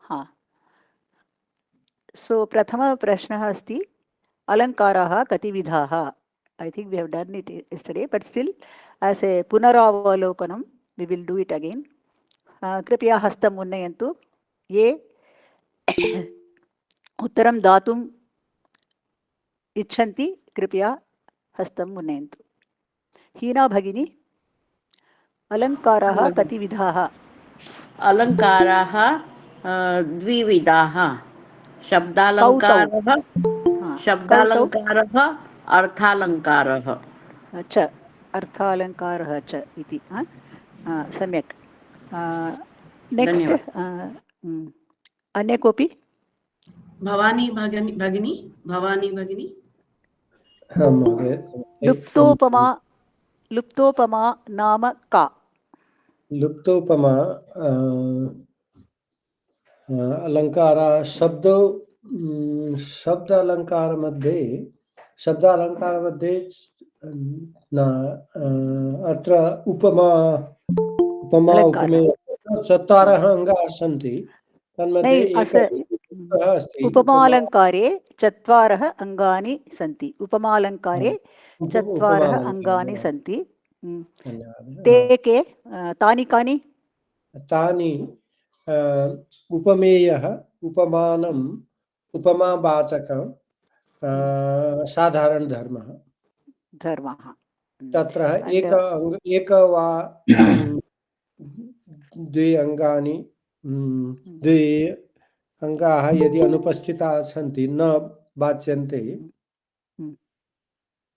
हा सो प्रथमप्रश्नः अस्ति अलङ्काराः कति विधाः. I think we have done it yesterday, but still as a पुनरावलोकनं we will do it again. कृपया हस्तम् उन्नयन्तु ये उत्तरं दातुम् इच्छन्ति. कृपया हस्तम् उन्नयन्तु. हीना भगिनी, अलङ्काराः कति विधाः. अलङ्काराः द्विविधाः. शब्दालङ्कारः अर्थालङ्कारः. च अर्थालङ्कारः च इति. सम्यक्. नेक्स्ट् अन्य कोऽपि. भवानी भगिनी. लुप्तोपमा नाम का. लुप्तोपमा अलङ्कारा शब्द अलङ्कारमध्ये अत्र उपमा उपमेय चत्वारः अङ्गाः सन्ति. तन्मध्ये उपमालङ्कारे चत्वारः अङ्गानि सन्ति. उपमालङ्कारे चत्वारः अङ्गानि सन्ति. ते के तानि कानि. तानि उपमेयः, उपमानम्, उपमावाचकं, साधारणधर्मः. तत्र एक वा द्वे अङ्गानि द्वे अङ्गाः यदि अनुपस्थिताः सन्ति न वाच्यन्ते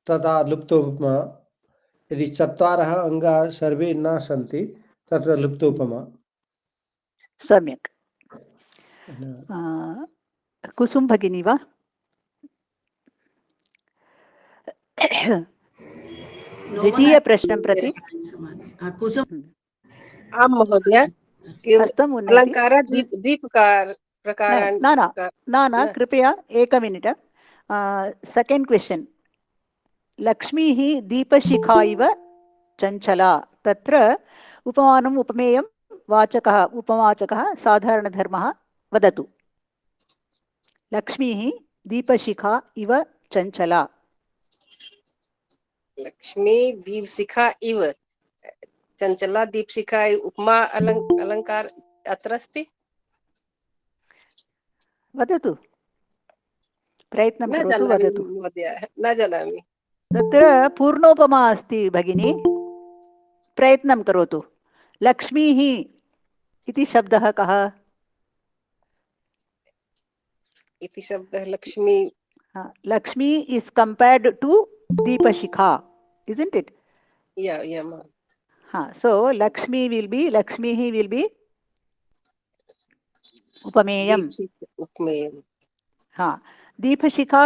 तदा लुप्तोपमा. यदि चत्वारः अङ्गाः सर्वे न सन्ति तत्र लुप्तोपमा. सम्यक्. कुसुम भगिनी वा. द्वितीयप्रश्नं प्रति. आं महोदय. अलङ्कारः न कृपया एकमिनिट. Second question. लक्ष्मीः दीपशिखा इव चञ्चला. तत्र उपमानम् उपमेयं वाचकः उपमावाचकः साधारणधर्मः वदतु. लक्ष्मीः दीपशिखा इव चञ्चला. लक्ष्मी दीपशिखा इव चञ्चला. दीपशिखा उपमा अलङ्कार अत्र अस्ति. वदतु. प्रयत्नं करोतु. वदतु. न जानामि. तत्र पूर्णोपमा अस्ति भगिनी. प्रयत्नं करोतु. लक्ष्मीः इति शब्दः कः. इति शब्दः Lakshmi. Lakshmi is compared to Deepshikha, isn't it? Yeah ma'am. So Lakshmihi will be upameyam. Deepashikha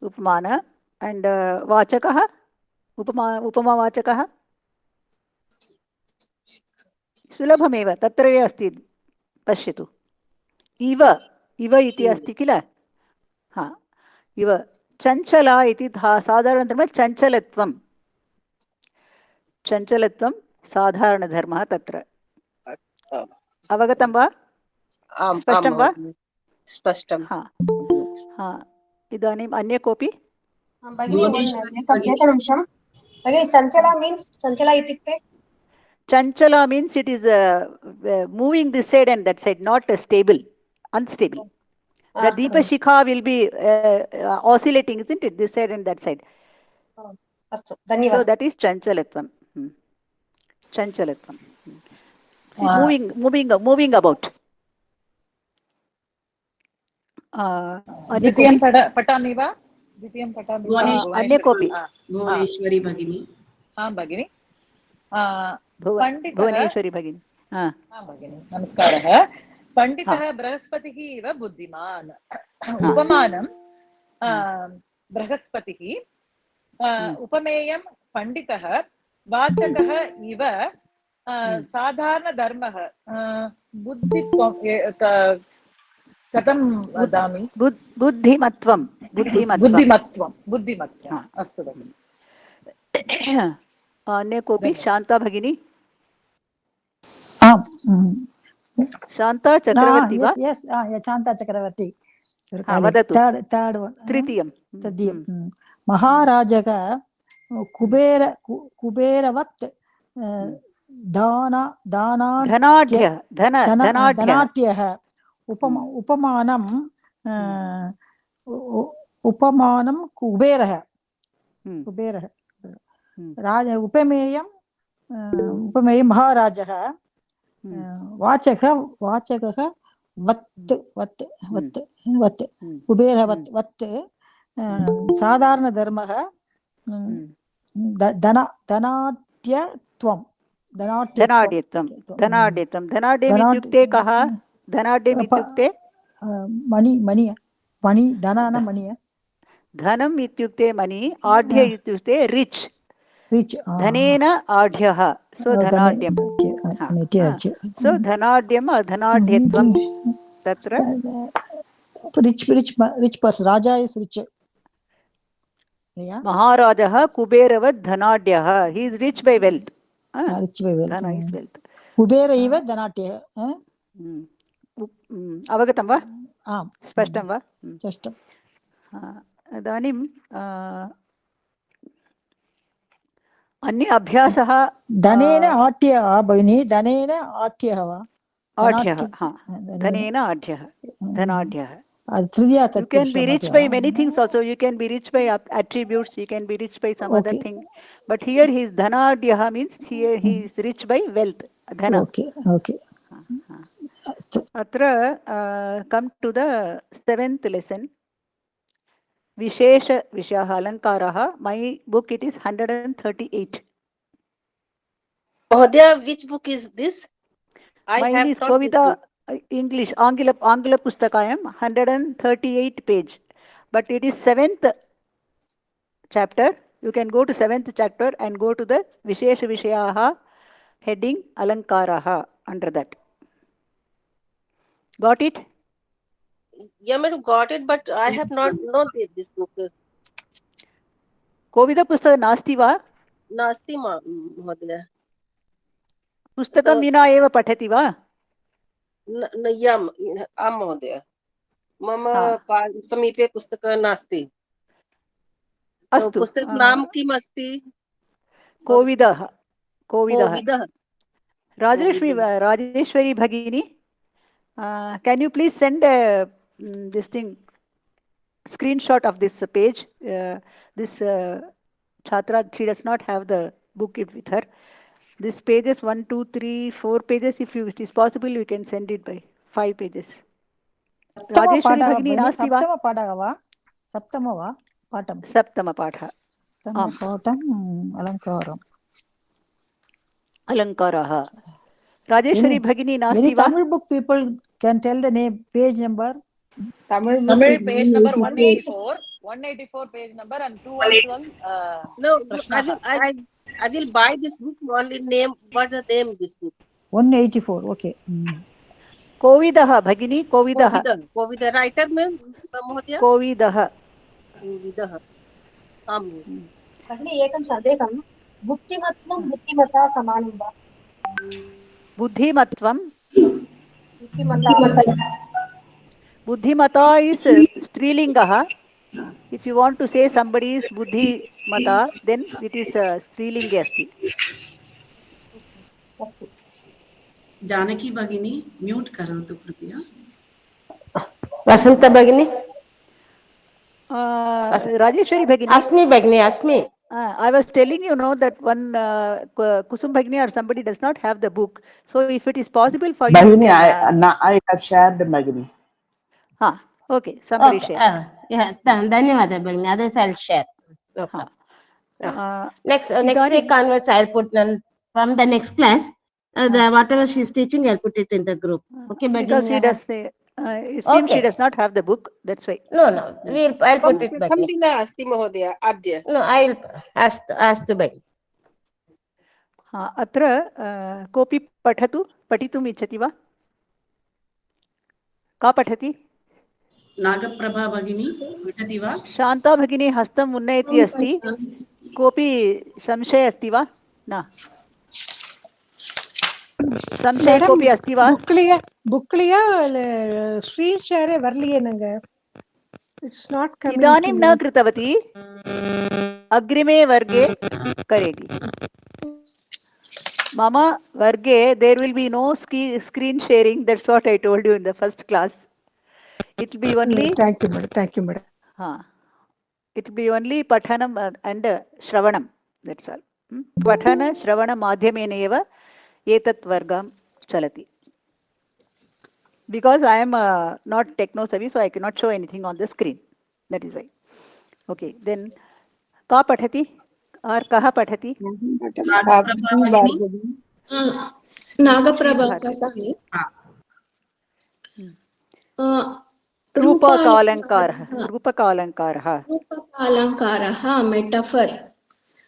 upmana and vachakah upama vachakah सुलभमेव. तत्रैव अस्ति. पश्यतु. इव इति अस्ति किल. इव. चञ्चला इति साधारणधर्मः. चञ्चलत्वं साधारणधर्मः. तत्र अवगतं वा. स्पष्टं वा. स्पष्टं. इदानीम् अन्य कोऽपि. एकनिमिषं. चञ्चला मीन्स् चञ्चला इत्युक्ते. Chanchala means it is moving this side and that side, not stable, unstable. The Deepa Shikha will be oscillating, isn't it? This side and that side. So that is Chanchalatvam. Chanchalatvam. Moving about. द्वितीयं पठामि वा. द्वितीयं पठामि. अन्य कोऽपि. भुवनेश्वरी भगिनी. आं भगिनि. भुवनेश्वरी भगिनी. भगिनि नमस्कारः. पंडितः बृहस्पतिः इव बुद्धिमान्. उपमानं बृहस्पतिः. उपमेयं पंडितः. वाचकः इव साधारणधर्मः. बुद्धित्वं कथं वदामि. बुद्धिमत्वं. अस्तु भगिनि. अन्य कोऽपि. शान्ता भगिनी. शान्ता चक्रवर्ती वा? Yes, Chanta Chakravarti. वदतु Third one. तृतीयं Maharajaga Kuberavat धनाढ्यः धनाढ्यः उपमानं कुबेरः उपमेयं महाराजः वाचकः वत् कुबेरवत् वत् साधारणधर्मः धनाढ्यत्वं धनाढ्यम् इत्युक्ते कः? धनाढ्यम् इत्युक्ते मणि धनम् इत्युक्ते मणि, आढ्य इत्युक्ते रिच्, धनेन आढ्यः, सो धनाढ्यम्। सो धनाढ्यम् अधनाढ्यत्वं तत्र rich person. Raja is rich. महाराजः कुबेरवत् धनाढ्यः, he is rich by wealth. Rich by wealth. Dhana is wealth. Kubera iva dhanatyah. अवगतं वा? स्पष्टं वा? स्पष्टम्। इदानीं अन्य अभ्यासः धनेन आढ्यः भगिनी, धनेन आढ्यः वा? आढ्यः, धनेन आढ्यः, धनाढ्यः. You can be rich by many things also. You can be rich by attributes, you can be rich by some other thing. But here his dhanadhyah means here he is rich by wealth, dhana. Okay. Atra come to the 7th lesson. Vishesha Vishyaha Alankaraha. My book it is 138. Mahodaya, which book is this? Mine is Kovida English, Angila Pustakayam, 138 page. But it is 7th chapter. You can go to 7th chapter and go to the Vishesha Vishayaha heading Alankaraha under that. Got it? Yeah, madam, got it, but I have not known this book. Kovida Pustaka Nasti va? Nasti Mahodaya. Pustakam vina eva pathati va? Yam, Mahodaya. Mama समीपे पुस्तकं नास्ति. अस्तु. पुस्तक नाम किम् अस्ति? कोविदः. कोविदः. Rajeshwari Bhagini, can you please send this thing, screenshot of this page? This Chhatra, she does not have the book with her. This pages 1, 2, 3, 4 pages. If it is possible, we can send it by 5 pages. Rajeshwari Bhagini nasti va? Saptama va? Patam. Saptama patha. Patam Alankaram. Alankaraha. Rajeshwari Bhagini nasti va? Tamil book people can tell the name, page number. Tamil page number 184. 184 page number and 212. No, I will buy this book. Only name. What the name of this book? 184. Okay. Kovidaha Bhagini. Kovidaha. Kovida writer में महोदय. Kovidaha. Kovidaha. भगिनी एकं सन्देहं, बुद्धिमत्वं बुद्धिमता समानं वा? Buddhimatvam. बुद्धिमता is Strilingaha. If you want to say somebody is Buddhimata, then it is Strilinga asti. Janaki भगिनी mute करोतु कृपया. वसंत भगिनी. Rajeshwari Bhagini. Asmi Bhagini, Asmi. I was telling you know that one Kusum Bhagini or somebody does not have the book. So if it is possible for you. Bhagini, I have shared Bhagini. Okay, somebody share. Yeah, Dhanyawad Bhagini. Others I'll share. Okay. Next week onwards I'll put from the next class. Whatever she's teaching, I'll put it in the group. Okay, because she does say, it seems she does not have the book. That's why. No, I'll put it back. No, I'll ask to Bhagini. अत्र कोऽपि पठितुम् इच्छति वा? का पठति? नागप्रभा भगिनी पठति वा? शान्ता भगिनी हस्तम् उन्नयति अस्ति. कोऽपि संशयः अस्ति वा? न. संशय कोऽपि अस्ति वा? बुक्लिया स्क्रीन् शेर् वर्लिये नंग. It's not coming. इदानीं न कृतवती, अग्रिमे वर्गे करेगी. मम वर्गे there will be no screen sharing. That's what I told you in the first class. It will be only. Thank you, madam. Thank you, madam. It will be only pathanam and shravanam. That's all. Pathana shravana madhyamena eva etat vargam chalati. Because I am not techno savvy, so I cannot show anything on the screen. That is why. Okay, then ka pathati or kaha pathati? Nagaprabha Patami. Rupakalankarah. Rupakalankarah, metaphor.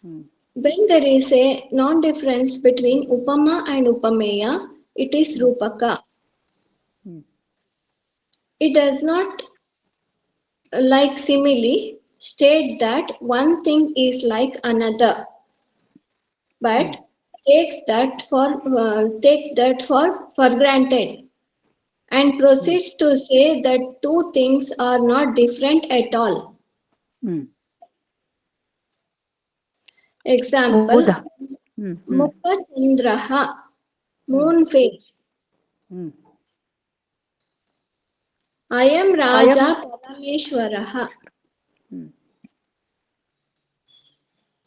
When there is a non-difference between Upama and Upameya, it is Rupaka. It does not, like simile, state that one thing is like another, but take that for granted, and proceeds to say that two things are not different at all. Example, Mukha Chandraha, moon face. I am Raja Parameshwaraha.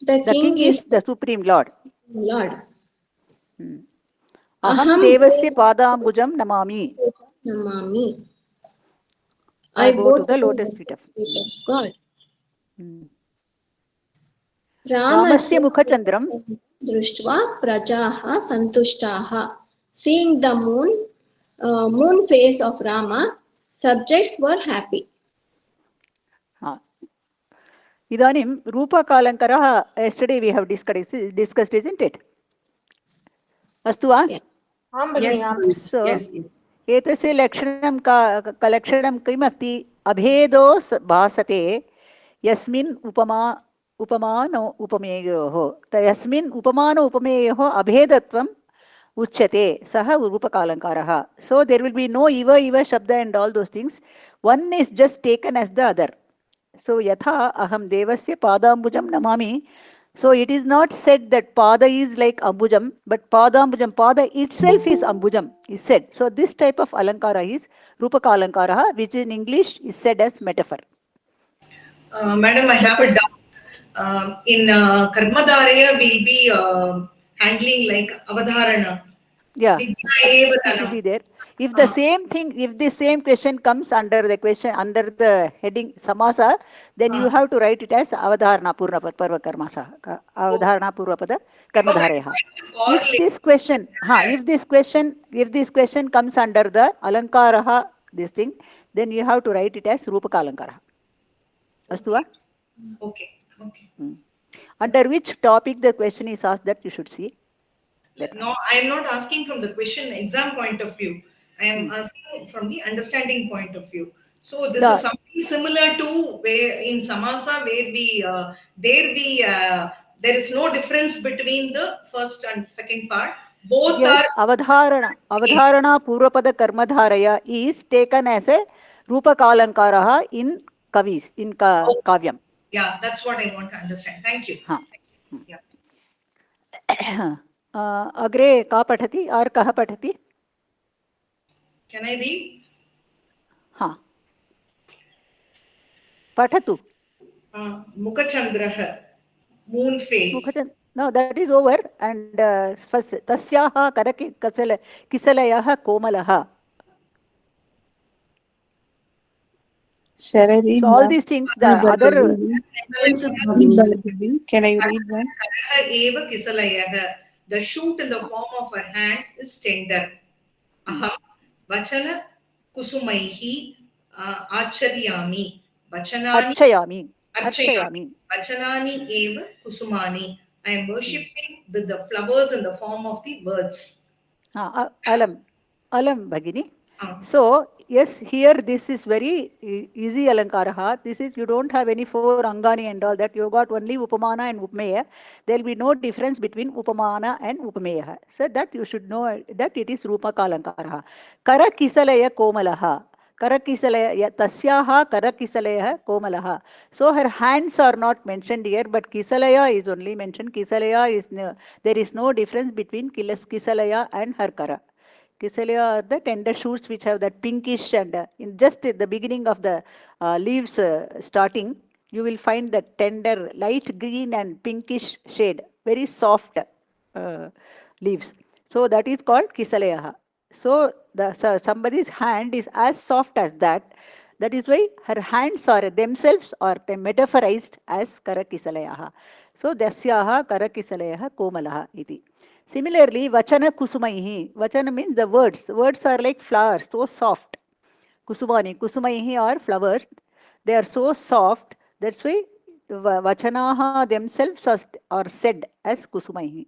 The king is the Supreme Lord. Lord. Aham devasya padambujam namami. I bow to the lotus feet of God. Ramasya mukhachandram Društva prajaha santushtaha. Seeing the moon face of Rama, subjects were happy. Idanim Rupakalankarah, yesterday we have discussed, isn't it? Astu va? Yes. So, Yes. एतस्य लक्षणं किमस्ति? अभेदो भासते यस्मिन् उपमान उपमेयोः. यस्मिन् उपमान उपमेयोः अभेदत्वम् उच्यते, सः रूपकालङ्कारः. So there will be no iva shabda and all those things. One is just taken as the other. So yatha aham devasya padambujam namami. So it is not said that pada is like ambujam, but padambujam, pada itself is ambujam, is said. So this type of alankara is rupakalankara, which in English is said as metaphor. Madam, I have a doubt. In Karmadharaya, we'll be handling like avadharana. Yeah, it will be there. If the same thing, if the same question comes under the heading samasa, then you have to write it as avadharana purnapada parva karmasa, avadharana purvapada karmadhareha. If this question comes under the alankaraha, this thing, then you have to write it as rupakalankara. Astu va? Okay. Under which topic the question is asked, that you should see. No, I am not asking from the question exam point of view. I am asking from the understanding point of view. So this is something similar to where in samasa where there is no difference between the first and second part. Both are avadharana purvapada karmadharaya is taken as a rupakalankaraha in kavis, in kavyam. Yeah, that's what I want to understand. Thank you. Yeah. अग्रे का पठति और कः पठति? Can I read? हाँ, पठतु. Mukhachandraha, moon face. No, that is over. And first, tasyaha karaki kisalayah komalaha. Shall I read? So all these things, the other. Can I read one? Eva kisalayah. The shoot in the form of her hand is tender. Aham vachana kusumaihi acharyami. Archayami. Vachanani eva kusumani. I am worshipping the flowers in the form of the words. Alam bhagini. So, yes, here this is very easy Alankaraha. This is, you don't have any 4 Angani and all that. You got only Upamana and Upameya. There will be no difference between Upamana and Upameya. So, that you should know that it is Rupaka Alankaraha. Kara Kisalaya Komalaha. Karakisalaya, Tasyaha Karakisalaya Komalaha. So her hands are not mentioned here, but Kisalaya is only mentioned. Kisalaya is, there is no difference between Kisalaya and her Kara. Kisalaya are the tender shoots which have that pinkish, and in just at the beginning of the leaves starting, you will find that tender light green and pinkish shade, very soft leaves. So that is called Kisalayaha. So somebody's hand is as soft as that. That is why her hands are themselves are metaphorized as Karakisalayaha. So Dasyaha Karakisalayaha Komalaha iti. Similarly, Vachana Kusumaihi. Vachana means the words. Words are like flowers, so soft. Kusumani. Kusumaihi are flowers. They are so soft. That's why Vachanaha themselves are said as Kusumaihi.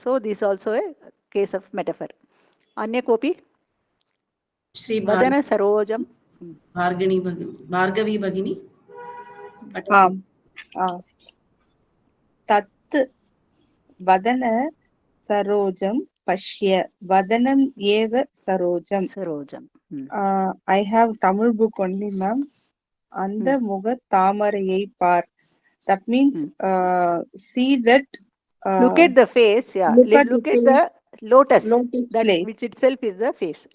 So this is also a case of metaphor. Anya Kopi? Shri Vadana Sarojam. Bhargavi Bhagini. Tat Vadana Sarojam Pashya. Vadanam Eva Sarojam. I have Tamil book only, ma'am. Anda Muga Tamarayai Par. That means see that. Look at the face, yeah. Look at the lotus that place. which itself is the face.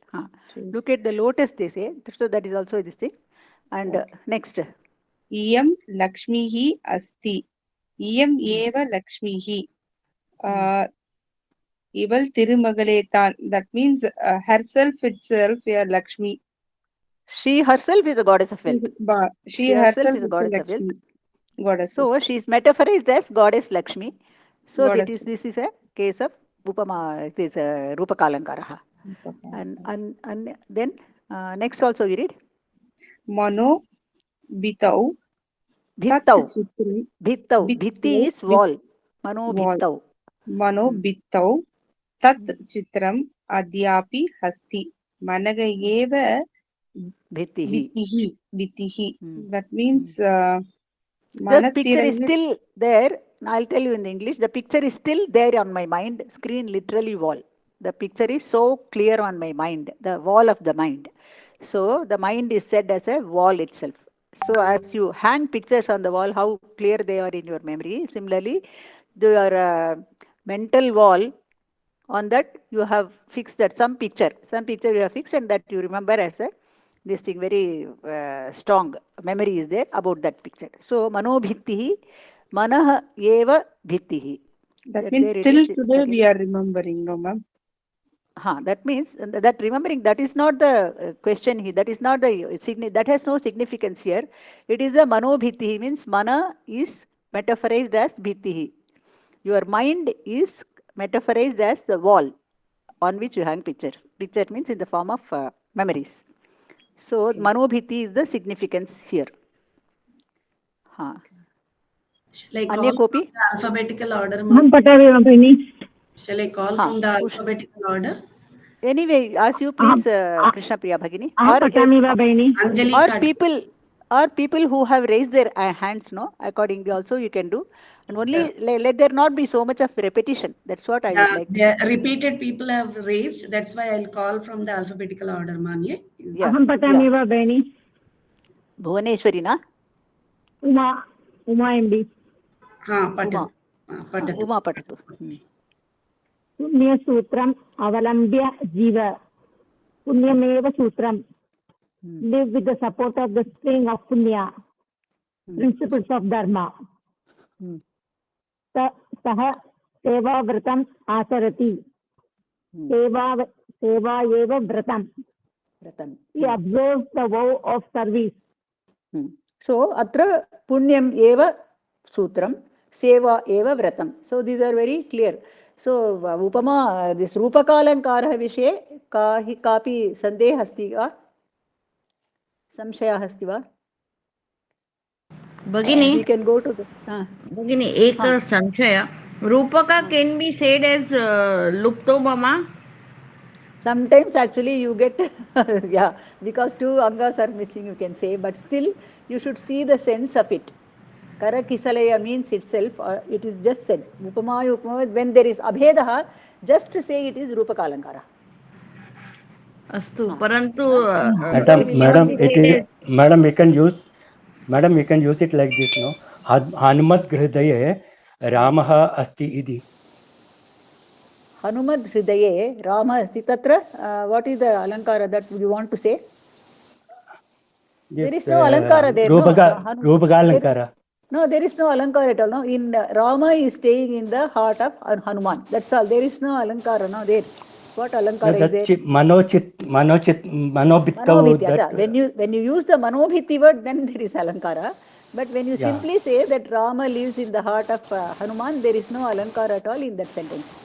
Look at the lotus, they say. So that is also this thing. And next. Iyam Lakshmihi Asti. Iyam Eva Lakshmihi. Ival Tirumagaletan. That means herself itself, Lakshmi. She herself is a goddess of wealth. She herself is a goddess of wealth. Goddesses. So she is metaphorized as goddess Lakshmi. So this is a case of Upama, it is Rupakalankaraha. And then next also we read. Mano Bitau. Bhittau. Bhitti is wall. Mano Bhittau. Mano Bitau. Tat Chitram Adyapi Hasti. Managa Eva Bitihi. That means the picture is still there. I'll tell you in English. The picture is still there on my mind. Screen literally wall. The picture is so clear on my mind. The wall of the mind. So the mind is said as a wall itself. So as you hang pictures on the wall, how clear they are in your memory. Similarly, your mental wall, on that you have fixed that some picture you have fixed, and that you remember as a this thing, very strong memory is there about that picture. So Mano Bhittihi, Manah Eva Bhittihi. That means still today we are remembering, no ma'am? That means that remembering, that is not the question here. That is not the that has no significance here. It is a Mano Bhittihi, means Mana is metaphorized as Bhittihi. Your mind is metaphorized as the wall on which you hang picture. Picture means in the form of memories. So Manobhiti is the significance here. Shall I call from the alphabetical order? Shall I call from the alphabetical order? Anyway, as you please, Krishna Priya Bhagini. Or people who have raised their hands, no? Accordingly also you can do. And only let there not be so much of repetition. That's what I would like. The repeated people have raised. That's why I'll call from the alphabetical order, Manye. Bhuvaneshwari, na? Uma MD. Patatu. Uma Patatu. Punyasutram avalambya jiva. Punyameva sutram. Live with the support of the string of punya. Principles of dharma. Saha seva vratam asarati. Seva eva vratam. He observes the vow of service. So atra punyam eva sutram, seva eva vratam. So these are very clear. So upama, this rupakalankara vishe kapi sandeha asti va? Samshaya asti va? Bhagini, we can go to the Bhagini, ek samshaya. Rupaka can be said as luptobama. Sometimes actually you get, yeah, because two angas are missing, you can say, but still you should see the sense of it. Karakisalaya means itself, it is just said. Upamaya, upama, when there is abhedaha, just to say it is Rupakalankara. Astu, parantu Madam, we can use it like this, no? Hanumat Hridaye Ramaha Asti Idi. Hanumad Hridaye Rama Asti Tatra. What is the Alankara that you want to say? Yes, there is no Alankara there. Rupakalankara. No, there is no Alankara at all. No, in Rama is staying in the heart of Hanuman. That's all. There is no Alankara. No, there. What Alankara is there? Manobhiti. When you use the Manobhiti word, then there is Alankara. But when you simply say that Rama lives in the heart of Hanuman, there is no Alankara at all in that sentence.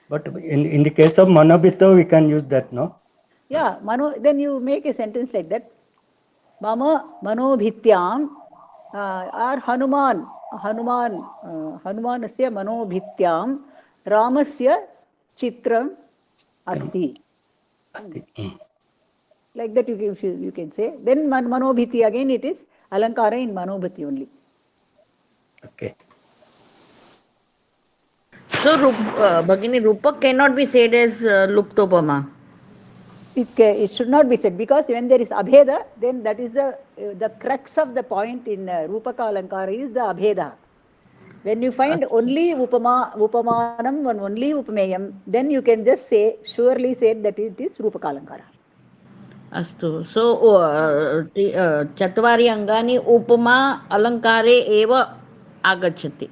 But in the case of Manobhita, we can use that, no? Yeah, then you make a sentence like that. Mama Manobhityam or Hanumanasya Manobhityam Ramasya Chitram Asti. Like that you can say. Then Manobhiti, again it is Alankara in Manobhiti only. Okay. So, Bhagini, Rupa cannot be said as Luptopama. It should not be said, because when there is Abheda, then that is the crux of the point in Rupaka Alankara is the Abheda. When you find only Upamanam and only Upameyam, then you can just surely say that it is Rupaka Alankara. Astu. So, Chatvari Angani Upama Alankare eva agachati.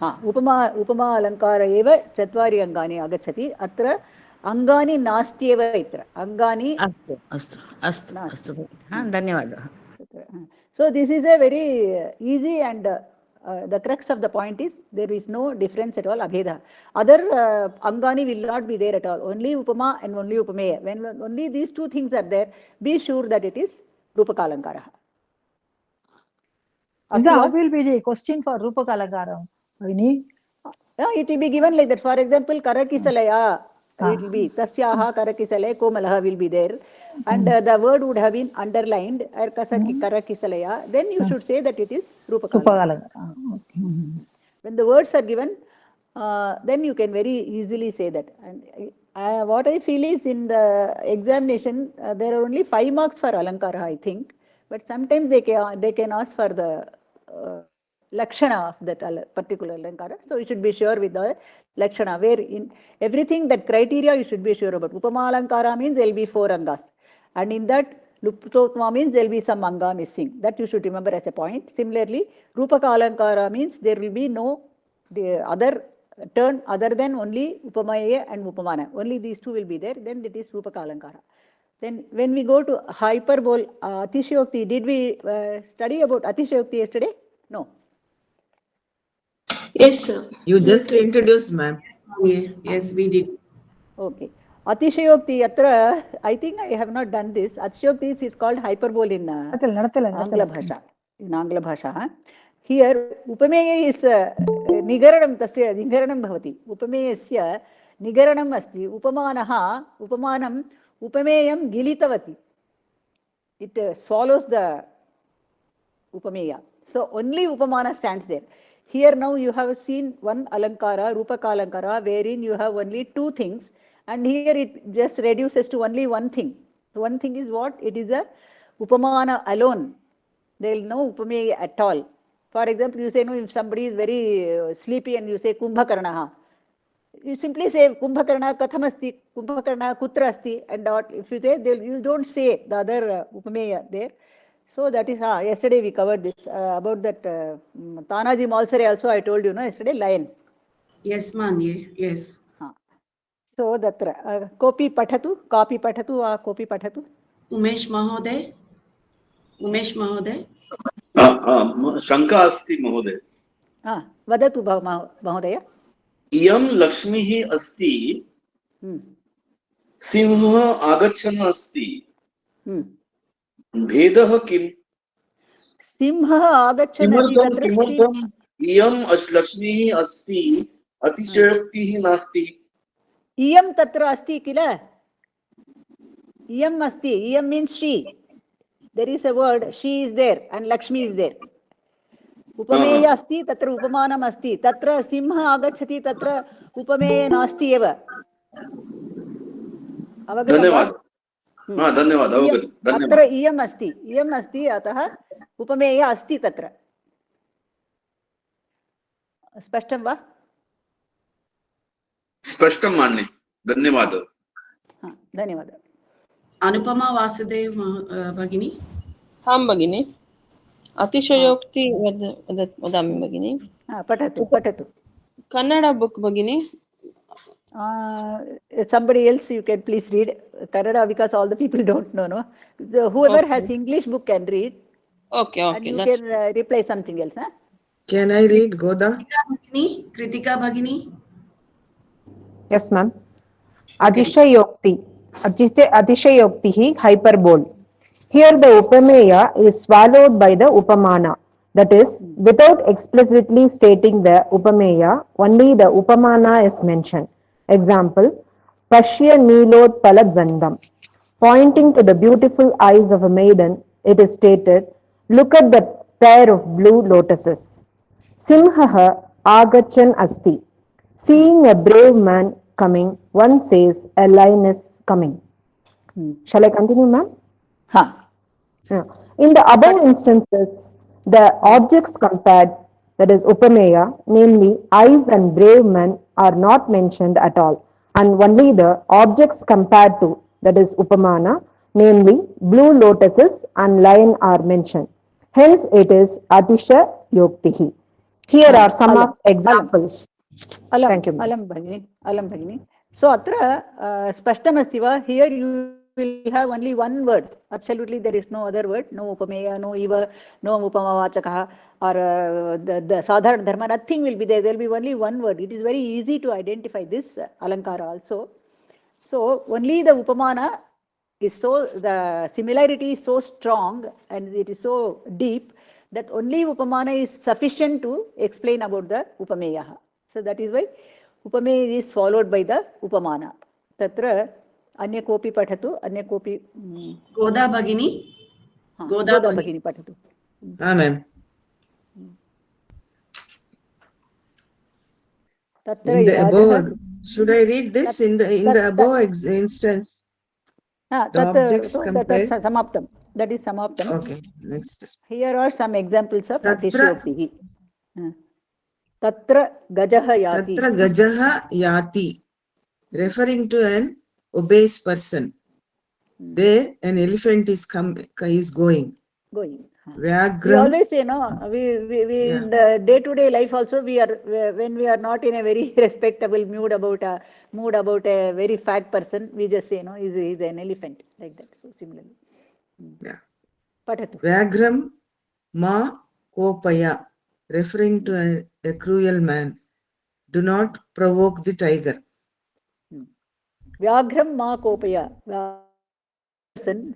Upama Alankara eva Chatvari Angani agachati. Atra Angani nastyeva itra. Angani. Astu. Dhanyavada. So this is a very easy, and the crux of the point is there is no difference at all, Abheda. Other Angani will not be there at all. Only Upama and only Upameya. When only these two things are there, be sure that it is Rupakalankara. How will be the question for Rupakalankara? It will be given like that. For example, Karakisalaya, it will be Tasyaha Karakisalaya, Komalaha will be there. And the word would have been underlined, Karakisalaya. Then you should say that it is Rupakalankara. When the words are given, then you can very easily say that. And what I feel is in the examination, there are only 5 marks for Alankara, I think. But sometimes they can ask for the Lakshana of that particular Alankara. So you should be sure with the Lakshana, where in everything that criteria you should be sure about. Upama Alankara means there will be 4 Angas. And in that, Luptotma means there will be some Anga missing. That you should remember as a point. Similarly, Rupaka Alankara means there will be no other turn other than only Upamaya and Upamana. Only these two will be there. Then it is Rupaka Alankara. Then when we go to hyperbole, Atishayokti, did we study about Atishayokti yesterday? No. Yes, sir. You just introduced, ma'am. Yes, we did. Okay. Atishayokti Yatra, I think I have not done this. Atishayokti is called hyperbole in Angla Bhasha. In Angla Bhasha. Here, Upameya is Nigaranam tasya Nigaranam bhavati. Upameyasya Nigaranam asti. Upamanam Upameyam Gilitavati. It swallows the Upameya. So only Upamana stands there. Here now you have seen one Alankara, Rupaka Alankara, wherein you have only 2 things. And here it just reduces to only one thing. So one thing is what? It is a Upamana alone. There is no Upameya at all. For example, you say, no, if somebody is very sleepy and you say Kumbhakarnaha, you simply say Kumbhakarna katham asti, Kumbhakarna kutra asti, and if you say, you don't say the other Upameya there. So that is, yesterday we covered this, about that Tanaji Malsare also I told you, no, yesterday, lion. Yes, man, yes. So that Kopi Pathatu, Kopi Pathatu. Umesh Mahoday. शंका अस्ति महोदय. वदतु महोदय. इयं लक्ष्मीः अस्ति. सिंहः आगच्छन् अस्ति. भेदः किम्? सिंहः आगच्छन् अस्ति तत्र किमर्थम् इयं लक्ष्मीः अस्ति अतिशयोक्तिः नास्ति? इयं तत्र अस्ति किल, इयम् अस्ति, इयं means she. There is a word, she is there and Lakshmi is there. उपमेय अस्ति, तत्र उपमानम् अस्ति, तत्र सिंहः आगच्छति, तत्र उपमेय नास्ति एव। अवगतं वा? धन्यवादः। अत्र इयम् अस्ति, अतः उपमेय अस्ति तत्र। स्पष्टं वा? स्पष्टं मान्ये, धन्यवादः। धन्यवादः। अनुपमा वासुदेव भगिनी। हां भगिनी, अतिशयोक्ति वदामि भगिनी। पठतु। कन्नड बुक् भगिनी। Somebody else you can please read Kannada, because all the people don't know, no? Whoever has English book can read. Okay. And you can reply something else, huh? Can I read Goda? Kritika Bhagini. Yes, ma'am. Adishayokti. Adishayokti hyperbole. Here the upameya is swallowed by the upamana. That is, without explicitly stating the upameya, only the upamana is mentioned. Example, Pashya Nilot Paladvandam. Pointing to the beautiful eyes of a maiden, it is stated, look at the pair of blue lotuses. Simhaha Agachan Asti. Seeing a brave man coming, one says a lion is coming. Shall I continue, ma'am? In the above instances, the objects compared, that is upameya, namely eyes and brave men, are not mentioned at all, and only the objects compared to, that is upamana, namely blue lotuses and lion, are mentioned. Hence it is Atisha Yoktihi. Here are some of examples. Thank you. Alam Bhagini. So atra spashtamasti va, here you will have only one word. Absolutely there is no other word, no upameya, no eva, no upamavachakaha, or the sadharana dharma, nothing will be there. There will be only one word. It is very easy to identify this alankara also. So only the upamana is so, the similarity is so strong and it is so deep that only upamana is sufficient to explain about the upameya. So that is why upameya is followed by the upamana. Tatra अन्य कोऽपि पठतु, अन्य कोऽपि गोदा भगिनी। गोदा भगिनी पठतु। Ma'am. तत्र above, should I read this in the above instance? The objects compared. Samaptam. That is samaptam. Okay, next. Here are some examples of atishayoktihi. Tatra gajaha yati. Tatra gajaha yati, referring to an obese person. There an elephant is going. Vyagram. We always say, no, we in the day-to-day life also, we are, when we are not in a very respectable mood about a very fat person, we just say, no, he's an elephant, like that. So similarly. Patatu. Vyagram ma kopaya, referring to a cruel man. Do not provoke the tiger. Vyagram ma kopaya.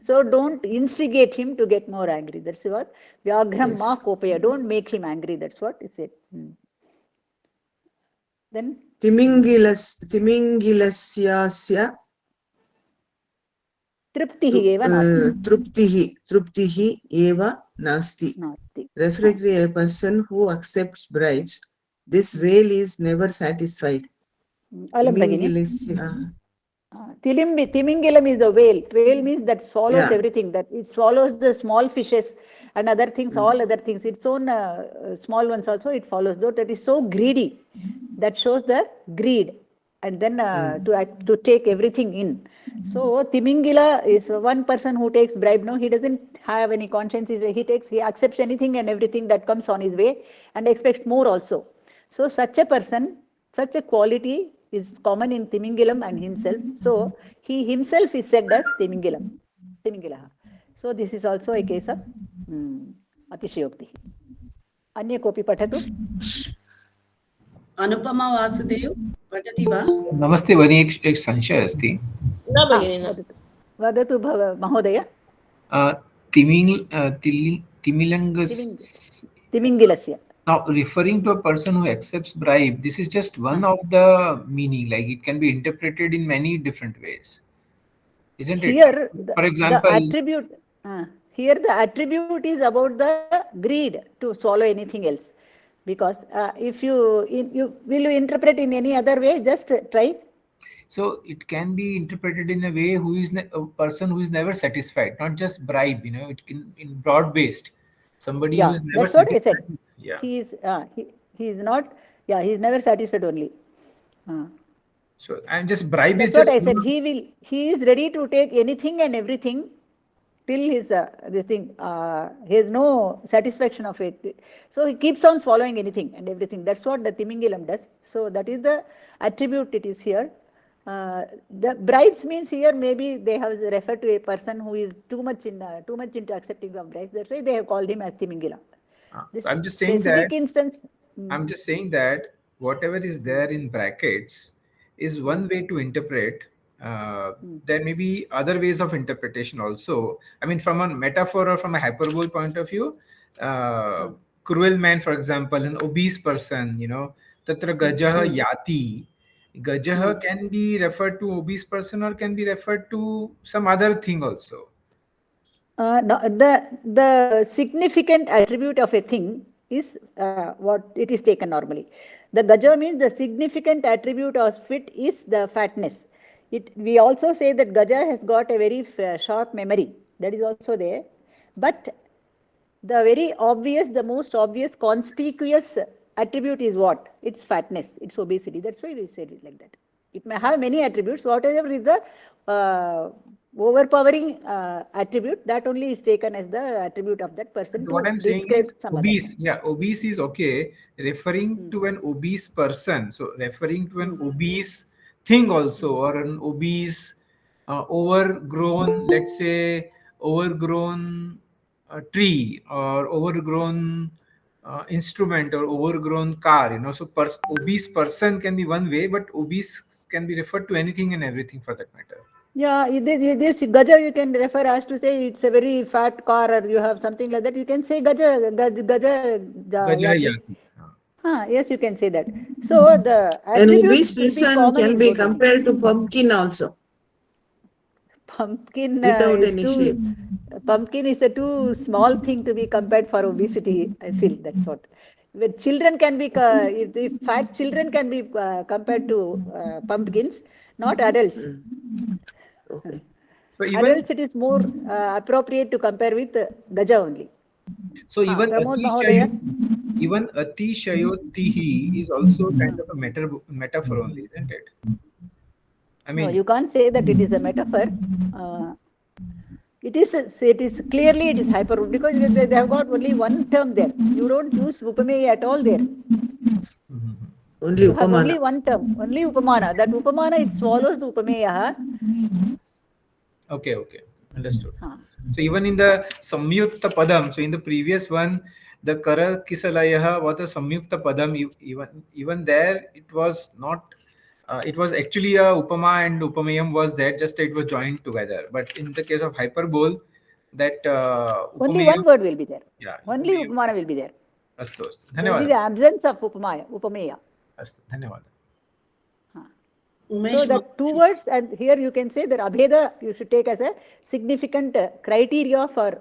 So don't instigate him to get more angry. That's what Vyagram ma kopaya. Don't make him angry. That's what it said. Then Timingilasyasya Triptihi eva nasti. Truptihi eva nasti. Referring to a person who accepts bribes. This whale is never satisfied. Timingilam is the whale. Whale means that swallows everything. That it swallows the small fishes and other things, all other things. Its own small ones also it follows. Though that is so greedy, that shows the greed, and then to take everything in. So Timingila is one person who takes bribe. No, he doesn't have any conscience. He accepts anything and everything that comes on his way and expects more also. So such a person, such a quality is common in Timingilam and himself. So he himself is said as Timingilaha. So this is also a case of Atishayokti. Anya kopi patatu. Anupama Vasudev patati va? नमस्ते भगिनी, एक संशय अस्ति। न भगिनी, वदतु महोदय। तिमिङ्गिलस्य Now, referring to a person who accepts bribe, this is just one of the meaning. Like it can be interpreted in many different ways, isn't it? Here, For example, here the attribute is about the greed to swallow anything else. Because if will you interpret in any other way? Just try. So it can be interpreted in a way who is a person who is never satisfied, not just bribe. It can in broad based. Somebody who is never that's what satisfied. I said. Yeah. He is not. Yeah, he is never satisfied only. So and just bribe that's is what just. I said. He is ready to take anything and everything till his this thing. He has no satisfaction of it. So he keeps on swallowing anything and everything. That's what the Timingilam does. So that is the attribute it is here. The bribes means here maybe they have referred to a person who is too much into accepting of bribes. That's why they have called him as Timingilam. I'm just saying that. Instance. I'm just saying that whatever is there in brackets is one way to interpret. There may be other ways of interpretation also. I mean, from a metaphor or from a hyperbole point of view, cruel man, for example, an obese person, tatra gajaha yati. Gajaha can be referred to obese person or can be referred to some other thing also. No, the significant attribute of a thing is what it is taken normally. The gaja means the significant attribute of it is the fatness. We also say that gaja has got a very sharp memory. That is also there. But the most obvious, conspicuous attribute is what? It's fatness, it's obesity. That's why we said it like that. It may have many attributes. Whatever is the overpowering attribute, that only is taken as the attribute of that person. What I'm saying is obese. Yeah, obese is okay. Referring to an obese person. So referring to an obese thing also, or an obese, overgrown, let's say, overgrown tree or overgrown instrument or overgrown car. So obese person can be one way, but obese can be referred to anything and everything for that matter. Yeah, this gaja you can refer as to say it's a very fat car, or you have something like that. You can say gaja yati. Yes, you can say that. So the attributes should be common can be compared to pumpkin also. Pumpkin without any shape. Pumpkin is a too small thing to be compared for obesity. I feel that's what. With children can be if fat children can be compared to pumpkins, not adults. Okay. So even adults, it is more appropriate to compare with gaja only. So even Atishayottihi is also kind of a metaphor only, isn't it? I mean, no, you can't say that it is a metaphor. It is clearly it is hyperbole because they have got only one term there. You don't use upameya at all there. Only you upamana. have only one term, only upamana. That upamana, it swallows the upameya. Okay, understood. So even in the samyukta padam, so in the previous one, the kara kisalayaha was a samyukta padam. Even there, it was not. It was actually a upama and upameyam was there. Just it was joined together. But in the case of hyperbole, that only one word will be there. Yeah. Only upamana will be there. Astu. Only the absence of upameya. Astu. Dhanyawad. So the two words, and here you can say that abheda you should take as a significant criteria for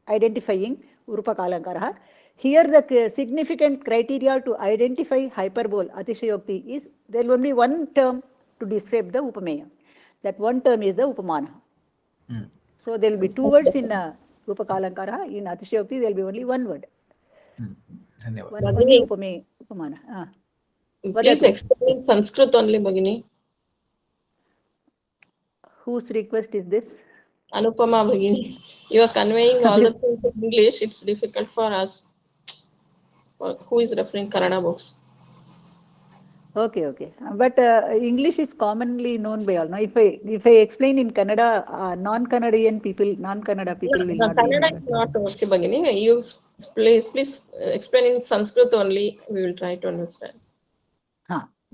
identifying Urupaka Alankara. Here the significant criteria to identify hyperbole, Atishayokti, is there will only one term to describe the upameya. That one term is the upamana. So there will be two words in Urupaka Alankara. In Atishayokti there will be only one word. Only upamana. Please explain in Sanskrit only, Bhagini. Whose request is this? Anupama Bhagini. You are conveying all the things in English. It's difficult for us. Who is referring Kannada books? Okay. But English is commonly known by all. Now, if I explain in Kannada, non-Kannadian people, non-Kannada people will not be Kannada is not okay, Bhagini. You please explain in Sanskrit only. We will try to understand.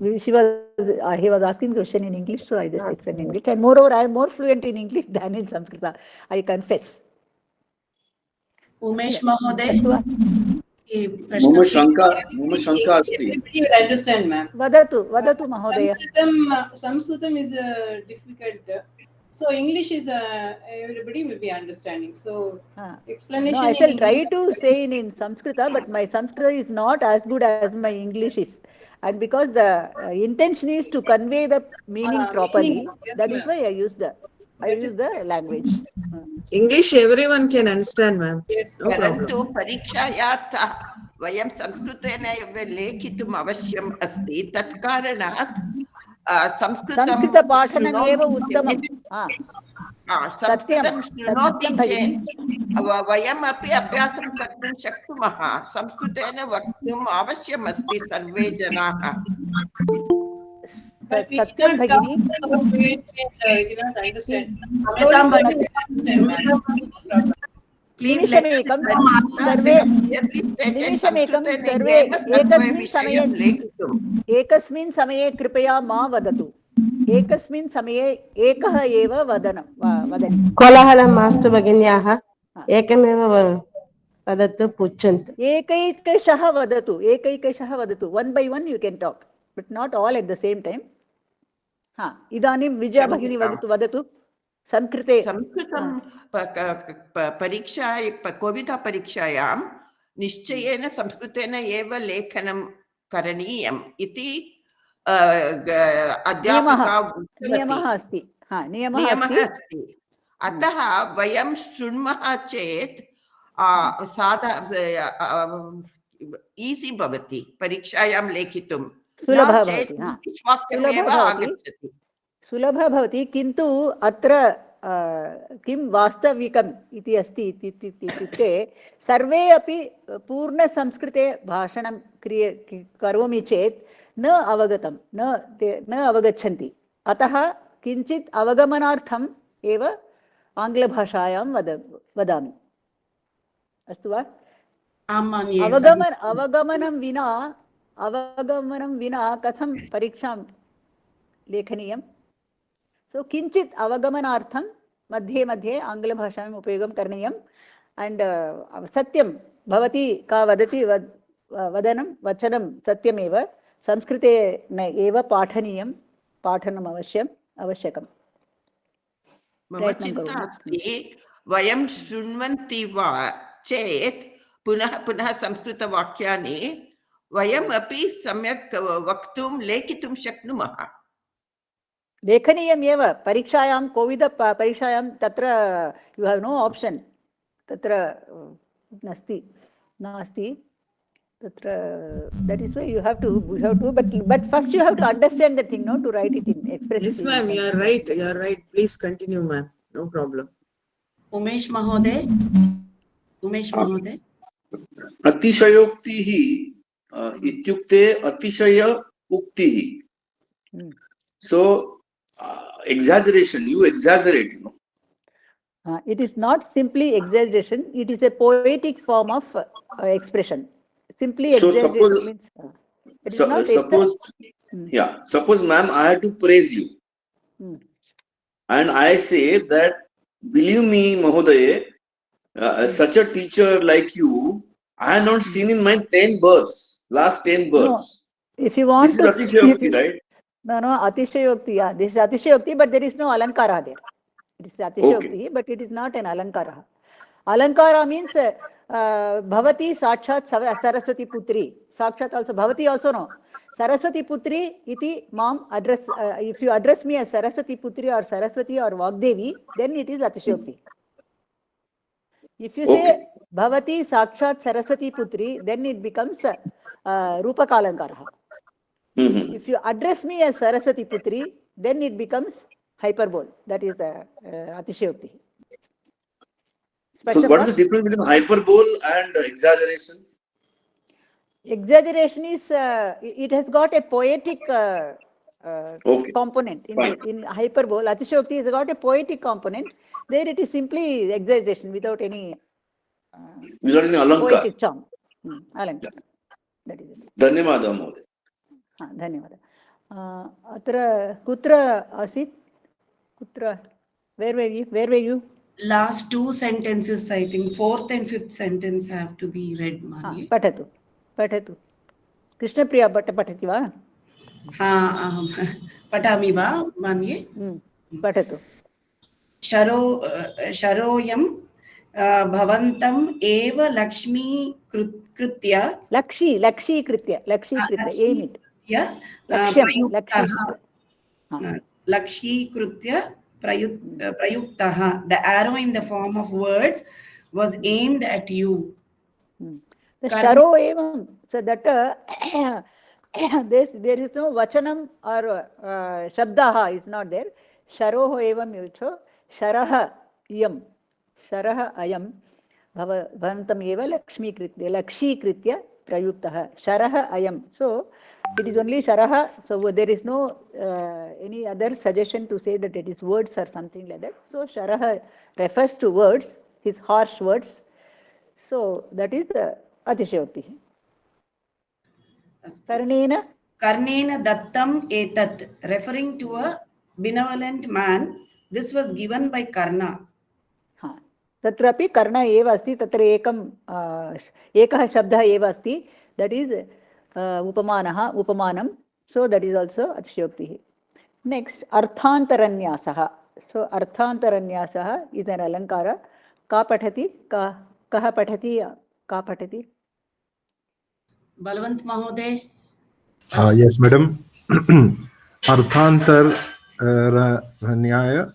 He was asking question in English, so I just explained in English. And moreover, I am more fluent in English than in Sanskrit. I confess. Umesh Mahoday, मम शंका अस्ति. Everybody will understand, ma'am. Vadatu Mahodaya. Sanskritam is difficult. So English is everybody will be understanding. So explanation. No, I shall try to say in Sanskrita, but my Sanskrita is not as good as my English is. And because the intention is to convey the meaning properly, yes, that is why I use the language. English everyone can understand, ma'am. Yes. No problem. परन्तु परीक्षायात् वयं संस्कृतेन एव लेखितुम् आवश्यकम् अस्ति तत् कारणात् संस्कृतपाठनम् एव उत्तमम्. संस्कृतं शृणोति चेत् वयमपि अभ्यासं कर्तुं शक्नुमः. संस्कृतेन वक्तुम् आवश्यकम् अस्ति सर्वे जनाः. सत्यं भगिनी. निमिषमेकं सर्वे एकस्मिन् समये कृपया मा वदतु. एकस्मिन् समये एकः एव वदति. कोलाहलं मास्तु भगिन्याः, एकमेव वदतु पुच्छन्तु. एकैकशः वदतु. One by one you can talk, but not all at the same time. इदानीं विजया भगिनी वदतु. संस्कृतं परीक्षा कोविदा परीक्षायां निश्चयेन संस्कृतेन एव लेखनं करणीयम् इति अध्यापिका नियमः अस्ति. अतः वयं शृण्मः चेत् ईसि भवति परीक्षायां लेखितुं. वाक्यमेव आगच्छति. सुलभः भवति, किन्तु अत्र किं वास्तविकम् इति अस्ति इत्युक्ते सर्वे अपि पूर्णसंस्कृते भाषणं करोमि चेत् न अवगच्छन्ति. अतः किञ्चित् अवगमनार्थम् एव आङ्ग्लभाषायां वदामि. अस्तु वा? अवगमनं विना कथं परीक्षां लेखनीयम्? सो किञ्चित् अवगमनार्थं मध्ये मध्ये आङ्ग्लभाषायाम् उपयोगं करणीयम्. अण्ड् सत्यं भवती का वदति वचनं सत्यमेव. संस्कृतेन एव पाठनम् आवश्यकम्. मम चिन्ता अस्ति वयं शृण्वन्ति वा चेत् पुनः पुनः संस्कृतवाक्यानि वयमपि सम्यक् वक्तुं लेखितुं शक्नुमः. लेखनीयम् एव. परीक्षायां कोविद परीक्षायां तत्र यु हाव् नो आप्शन्. तत्र नास्ति तत्र. That is why you have to but first you have to understand the thing, know to write it in express. Yes ma'am, you are right. Please continue ma'am, no problem. Umesh महोदय. अतिशयोक्तिः इत्युक्ते अतिशय उक्तिः. So exaggeration, you exaggerate, you know. It is not simply exaggeration, it is a poetic form of expression. Simply exaggeration means it is not. Suppose ma'am, I have to praise you, and I say that, believe me Mahodaye, such a teacher like you I have not seen in my 10 births, last 10 births. No. If you want this is Atishayokti, right? No, Atishayokti, yeah. This is Atishayokti, but there is no Alankara there. It is Atishayokti, but it is not an Alankara. Alankara means Bhavati Sakshat Saraswati Putri. Sakshat also, Bhavati also no. Saraswati Putri iti mom address. If you address me as Saraswati Putri or Saraswati or Vagdevi, then it is Atishayokti. If you say Bhavati Sakshat Saraswati Putri, then it becomes Rupakalankara. If you address me as Saraswati Putri, then it becomes hyperbole. That is Atishayokti. So what is the difference between hyperbole and exaggeration? Exaggeration is it has got a poetic component. In hyperbole, Atishayokti has got a poetic component. There it is simply exaggeration without any poetic charm. Alankara. That is it. Dhanyawada Mahoday. धन्यवादः. अत्र कुत्र आसीत्? कुत्र? Where were you? last two sentences, I think, fourth and fifth sentence have to be read, Mani. Patatu. Patatu. Krishnapriya patati va? Patami va, Mani? Patatu. Sharoyam bhavantam eva lakshmi krutya. Lakshi krutya. Aim it. Lakshi krutya prayuktaha. The arrow in the form of words was aimed at you. The sharo evam. So that there is no vachanam or shabdaha is not there. Sharoho evam yucho. Sharaha yam. Sharaha ayam. Bhavantam eva lakshmi kritya prayuktaha. Sharaha ayam. So it is only sharaha. So there is no any other suggestion to say that it is words or something like that. So sharaha refers to words, his harsh words. So that is Atishayokti. Karnena Dattam etat, referring to a benevolent man. This was given by Karna. Tatrapi Karna eva asti, tatra ekah shabdah eva asti, that is upamanam. So that is also Atishayokti. Next, Arthantaranyasaha. So Arthantaranyasaha is an Alankara. Ka pathati, kaha pathati, ka pathati. Balwant Mahoday. Yes, madam. Arthantar Nyaya.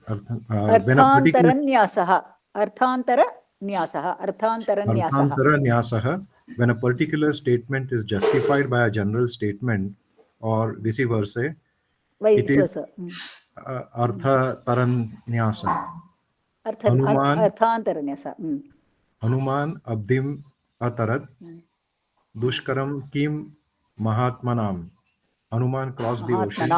Arthantaranyasaha. Arthantaranyasaha. When a particular statement is justified by a general statement or vice versa, it is Arthantaranyasa. Hanuman abdim atarat dushkaram kim mahatmanam. Hanuman crossed the ocean.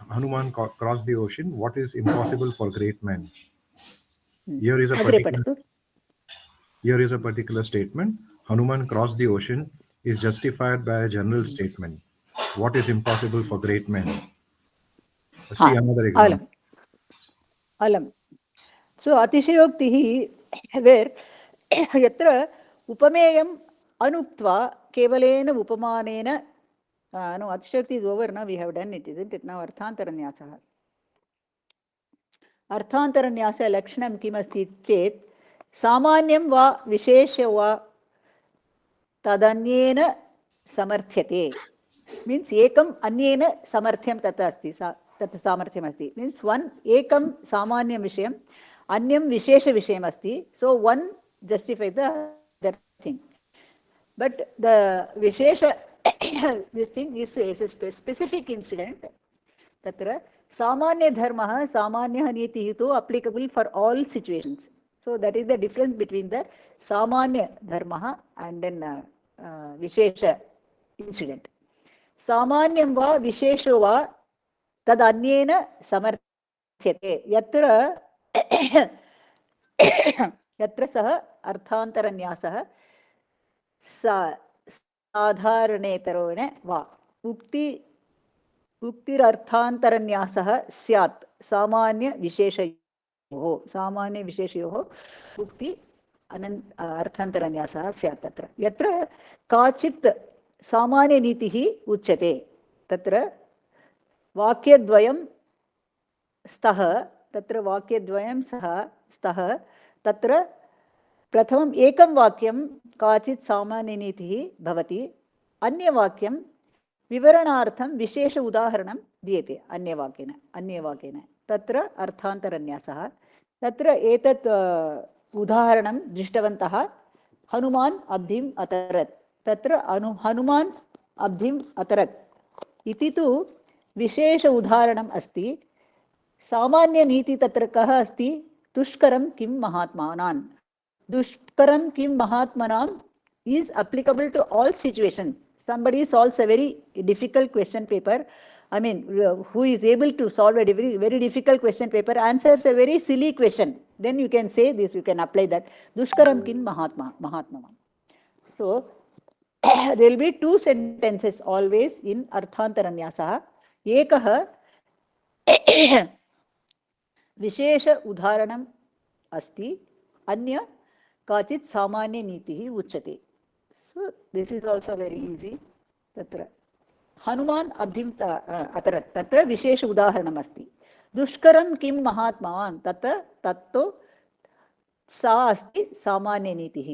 Hanuman crossed the ocean. What is impossible for great men? Here is a particular statement. Hanuman crossed the ocean is justified by a general statement. What is impossible for great men? See another example. Alam. So Atishayokti where yatra upameyam anuktva kevalena upamanena. No, Atishayokti is over now. We have done it, isn't it? Now Arthantaranyasaha. Arthantaranyasa lakshanam kimasti chet samanyam va vishesha va tadanyena samarthyate. Means ekam anyena samarthyam tata asti. Tata samarthyam asti. Means one ekam samanyam vishayam, anyam vishesha vishayam asti. So one justifies the other thing. But the vishesha this thing is a specific incident. Tatra samanya dharma, samanya niti to applicable for all situations. So that is the difference between the samanya dharma and then vishesha incident. Samanyam va vishesho va tad anyena samarthyate. Yatra saha arthantaranyasah साधारणेतरेण वा उक्तिरर्थान्तरन्यासः स्यात् सामान्यविशेषयोः उक्ति अर्थान्तरन्यासः स्यात् तत्र यत्र काचित् सामान्यनीतिः उच्यते तत्र वाक्यद्वयं स्तः तत्र प्रथमम् एकं वाक्यं काचित् सामान्यनीतिः भवति अन्यवाक्यं विवरणार्थं विशेष उदाहरणं दीयते अन्यवाक्येन तत्र अर्थान्तरन्यासः तत्र एतत् उदाहरणं दृष्टवन्तः हनुमान् अब्धिम् अतरत् तत्र हनुमान् अब्धिम् अतरत् इति तु विशेष उदाहरणम् अस्ति सामान्यनीति तत्र कः अस्ति दुष्करं किं महात्मानां Dushkaram kim mahatmanam is applicable to all situations. Somebody solves a very difficult question paper. I mean, who is able to solve a very, very difficult question paper, answers a very silly question. Then you can say this, you can apply that. Dushkaram kim mahatmanam. So, there will be two sentences always in Arthantaranyasaha. Ekah विशेष उदाहरणम् अस्ति अन्य काचित् सामान्यनीतिः उच्यते. So this is also very easy. तत्र हनुमान् अब्धिं अत्र तत्र विशेष उदाहरणम् अस्ति. दुष्करं किं महात्मावान् तत्तु सा अस्ति सामान्यनीतिः.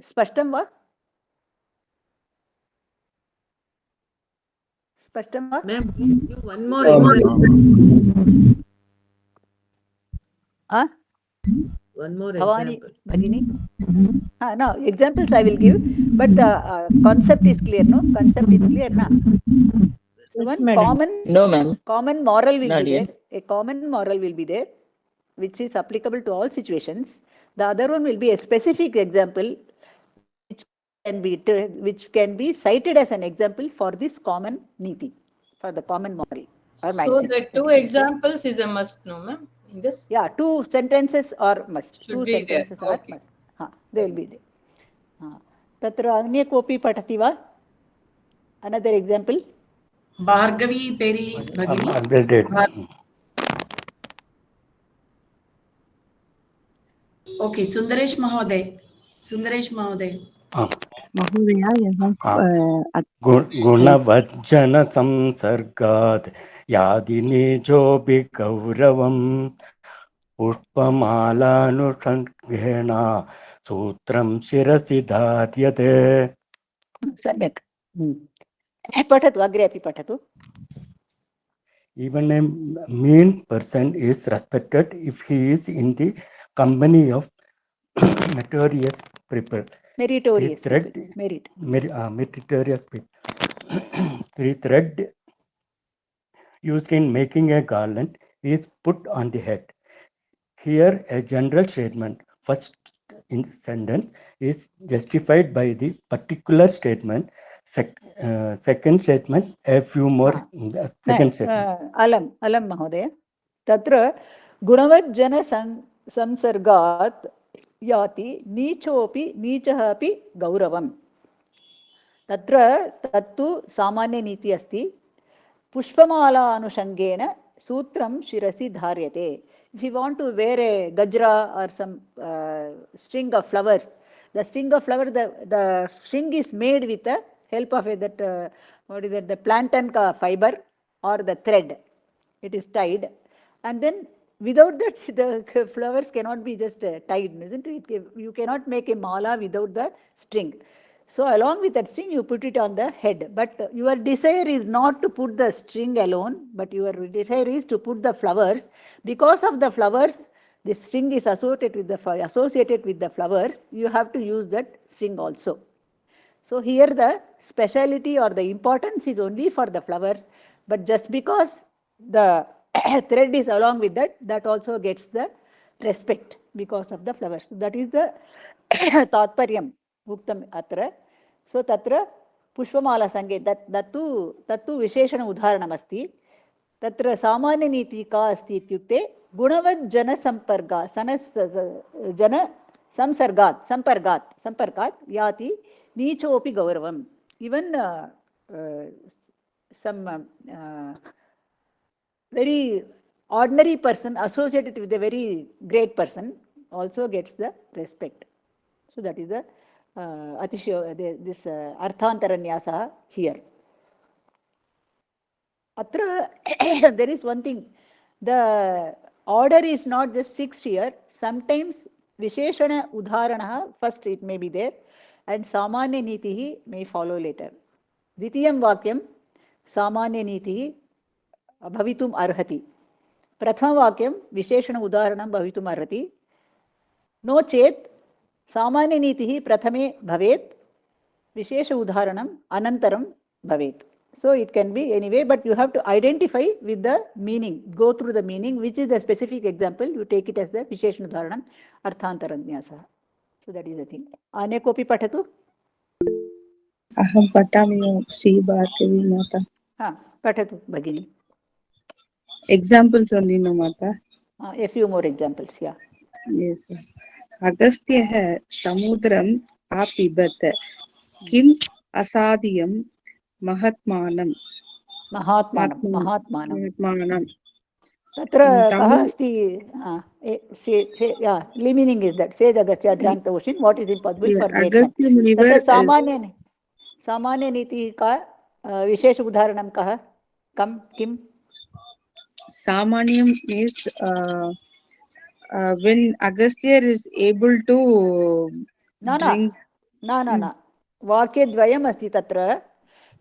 स्पष्टं वा? स्पष्टं वा? One more example. One more example. Bhagini? No, examples I will give, but the concept is clear, no? Concept is clear, na? Yes, One common moral will be there. A common moral will be there, which is applicable to all situations. The other one will be a specific example, which can be cited as an example for this common niti, for the common moral. Or so the two examples is a must, no, ma'am? In this? Yeah, two sentences are must. Should two be sentences there. Are okay. Must. They will be there. Tatra anya kopi patati va? Another example. Bhargavi Peri Bhagini. Okay, Sundaresh Mahoday. गुणवज्जन संसर्गात् यादिनेजोऽपि गौरवम् पुष्पमालानुषङ्गेण सूत्रं शिरसि धार्यते. सम्यक्. पठतु, अग्रे अपि पठतु. Even a mean person is respected if he is in the company of meritorious people. Meritorious people. Meritorious people. The thread used in making a garland is put on the head. Here, a general statement, first in sentence, is justified by the particular statement. Second statement, a few more. Second statement. Alam Mahodaya. Tatra gunavajjana samsargat yati nichopi nichahapi gauravam. Tatra tattu samanya niti asti pushpamala anushangena sutram shirasi dharyate. If you want to wear a gajra or some string of flowers, the string of flower, the string is made with the help of that the plantain fiber or the thread. It is tied, and then without that the flowers cannot be just tied, isn't it? You cannot make a mala without the string. So along with that string you put it on the head, but your desire is not to put the string alone, but your desire is to put the flowers. Because of the flowers, the string is associated with the flowers, you have to use that string also. So here the speciality or the importance is only for the flowers, but just because the thread is along with that also gets the respect because of the flowers. So that is the tatparyam uktam atra. So tatra pushpamala sange tattu visheshana udharanam asti. Tatra samanya niti ka asti ityukte gunavat jana samparga jana sampargat yati nichopi gauravam. Even some very ordinary person associated with a very great person also gets the respect. So that is the this arthantaranyasa here. Atra there is one thing, the order is not just fixed here. Sometimes visheshana udharana first it may be there and samanya nitihi may follow later. Dvitiyam vakyam samanya nitihi bhavitum arhati. Prathama vakyam visheshana udharanam bhavitum arhati. No chet samanya nitihi prathame bhavet, vishesha udharanam anantaram bhavet. So it can be anyway, but you have to identify with the meaning, go through the meaning, which is the specific example, you take it as the visheshana udharanam arthantaranyasa. So that is the thing. Ane kopi patatu? Aham patami Sri Bhargavi Mata. Patatu Bhagini. Examples only, no Mata. A few more examples, yeah. Yes. Agasthyah samudram apibat kim asadiyam mahatmanam महात्मानं तत्र कः अस्ति meaning is that से Agastya drank the ocean what is impossible for great man तत्र सामान्य नीति का विशेष उदाहरणं कः किम सामान्यम is when Agastya is able to drink न वाक्यद्वयम् अस्ति तत्र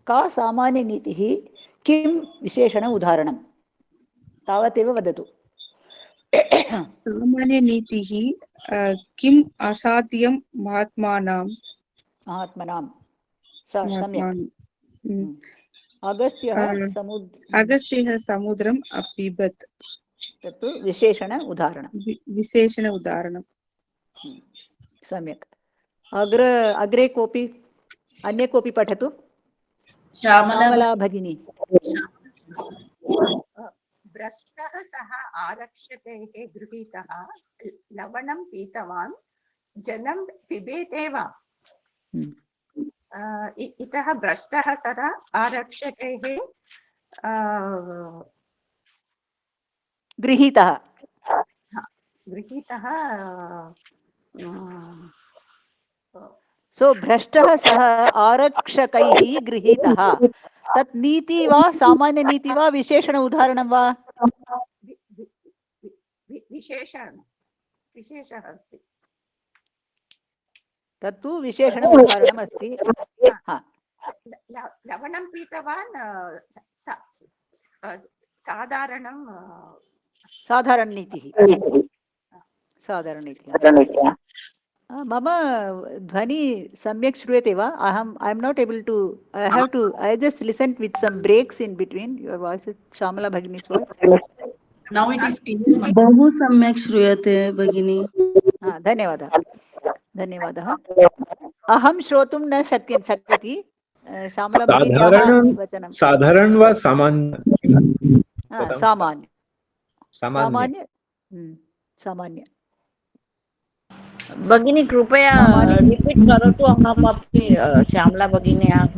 का सामान्यनीतिः किं विशेषण उदाहरणं तावदेव वदतु सामान्यनीतिः किम् असाध्यं महात्मनां अगस्त्यः समुद्रम् अपिबत् तत्तु विशेषण उदाहरणं सम्यक् अग्रे कोऽपि अन्य कोऽपि पठतु श्यामला भगिनी भ्रष्टः सः आरक्षकैः गृहीतः लवणं पीतवान् जलं पिबेतेव इतः भ्रष्टः सः आरक्षकैः गृहीतः सो भ्रष्टः सः आरक्षकैः गृहीतः तत् नीति वा सामान्य नीति वा विशेषण उदाहरणं वा विशेषः अस्ति तत्तु विशेषण उदाहरणम् अस्ति लवणं पीतवान् साधारणनीतिः मम ध्वनि सम्यक् श्रूयते वा I am not able to I just listened with some breaks in between your voices Shamala Bhagini's voice now it is clear बहु सम्यक् श्रूयते भगिनी धन्यवादः अहं श्रोतुं न शक्यति श्यामला भगिनी साधारण वा सामान्य भगिनी कृपया रिपीट् करोतु अहमपि श्यामला भगिन्याः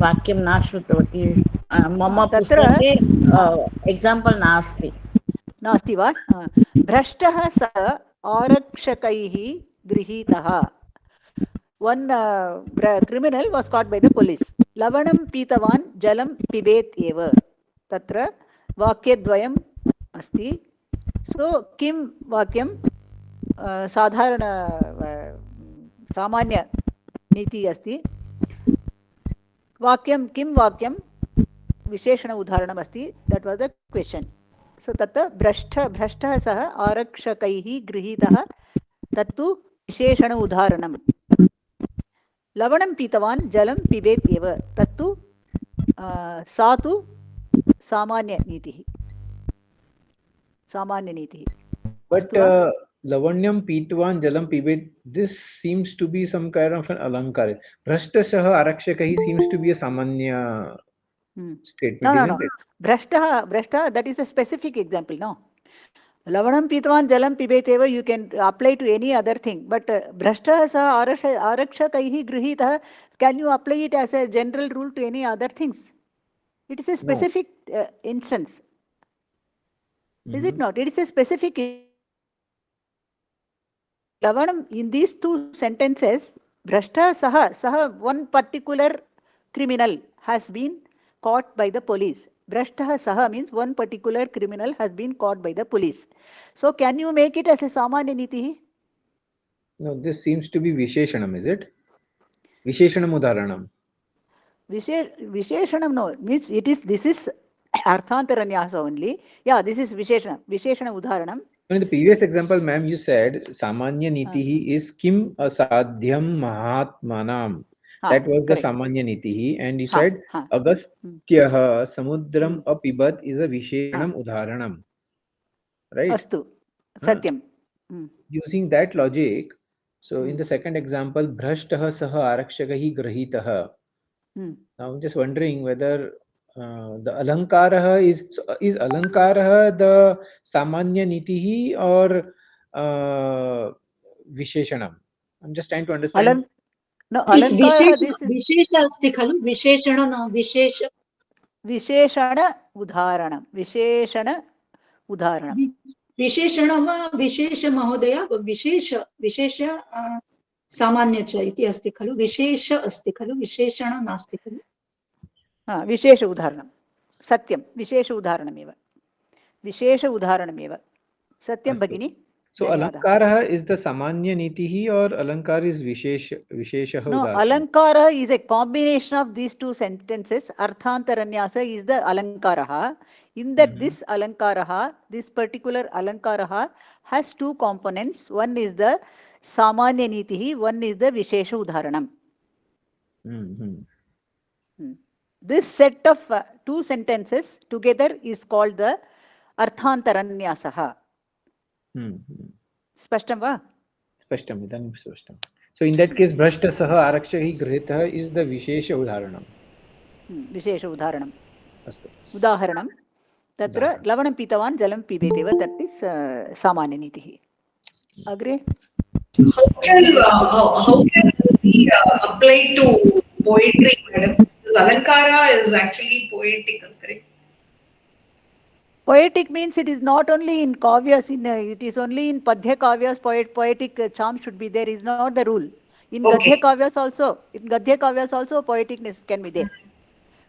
वाक्यं न श्रुतवती मम पुस्तके एक्साम्पल् नास्ति वा भ्रष्टः सः आरक्षकैः गृहीतः one criminal was caught by the police लवणं पीतवान् जलं पिबेत् एव तत्र वाक्यद्वयम् अस्ति सो किं वाक्यं साधारण सामान्य नीति अस्ति वाक्यं किं वाक्यं विशेषण उदाहरणम् अस्ति दट् वास् द क्वेश्चन् सो तत्र भ्रष्टः सः आरक्षकैः गृहीतः तत्तु विशेषण उदाहरणं लवणं पीतवान् जलं पिबेत् एव तत्तु सा तु सामान्यनीतिः but lavanyam pitvan jalam pibet this seems to be some kind of an alankara bhrashtashah arakshakah seems to be a samanya statement isn't it bhrashtah that is a specific example no lavanam pitvan jalam pibetev you can apply to any other thing but bhrashtah sa arakshakaihi grihitah can you apply it as a general rule to any other things it is a specific instance is it not it is a specific lavanam in these two sentences bhrashtah saha one particular criminal has been caught by the police Bhrashtah saha means one particular criminal has been caught by the police. So can you make it as a samanya niti? No, this seems to be Visheshanam, is it? Visheshanam udaharanam. Visheshanam no, means this is Arthantaranyasa only. Yeah, this is Visheshana udaharanam. In the previous example, ma'am, you said Samanya Nitihi is Kim Asadhyam Mahatmanam. That was the Samanya Nitihi. And you said Agastyaha Samudram Apibat is a Vishenam Udharanam. Right? Astu. Satyam. Using that logic, so in the second example, Bhrashtaha Saha Arakshakahi Grahitaha. Now I'm just wondering whether the Alankara is Alankara the Samanya Nitihi or Visheshanam? I'm just trying to understand. No, Alankara Vishesha asti khalu Visheshana no Vishesha Visheshana Udharanam. Visheshana Udharanam. विशेषण वा विशेष महोदय विशेष सामान्य च इति अस्ति खलु विशेष अस्ति खलु विशेषण नास्ति खलु विशेष उदाहरणं सत्यं विशेष उदाहरणमेव विशेष उदाहरणमेव सत्यं भगिनी So Alankara is the Samanya Nitihi or Alankara is Vishesha No, Alankara is a combination of these two sentences. Arthantaranyasa is the Alankara. In that this Alankara, this particular Alankara has two components. One is the Samanya Nitihi, one is the Vishesha Udharanam. This set of two sentences together is called the Arthantaranyasaha. Spashtam va? Spashtam, idanim spashtam. So in that case, Brashtasaha Arakshahi Grihitaha is the Vishesha Udharanam. Vishesha Udharanam. Udaharanam. Tatra Lavanam Pitavan Jalam Pibeteva. That is Samanya Nitihi. Agre? How can this be applied to poetry, madam? Because Alankara is actually poetical, correct? Poetic means it is not only in kavyas, it is only in Padhya kavyas, poetic charm should be there, is not the rule. In Gadhya kavyas also, poeticness can be there.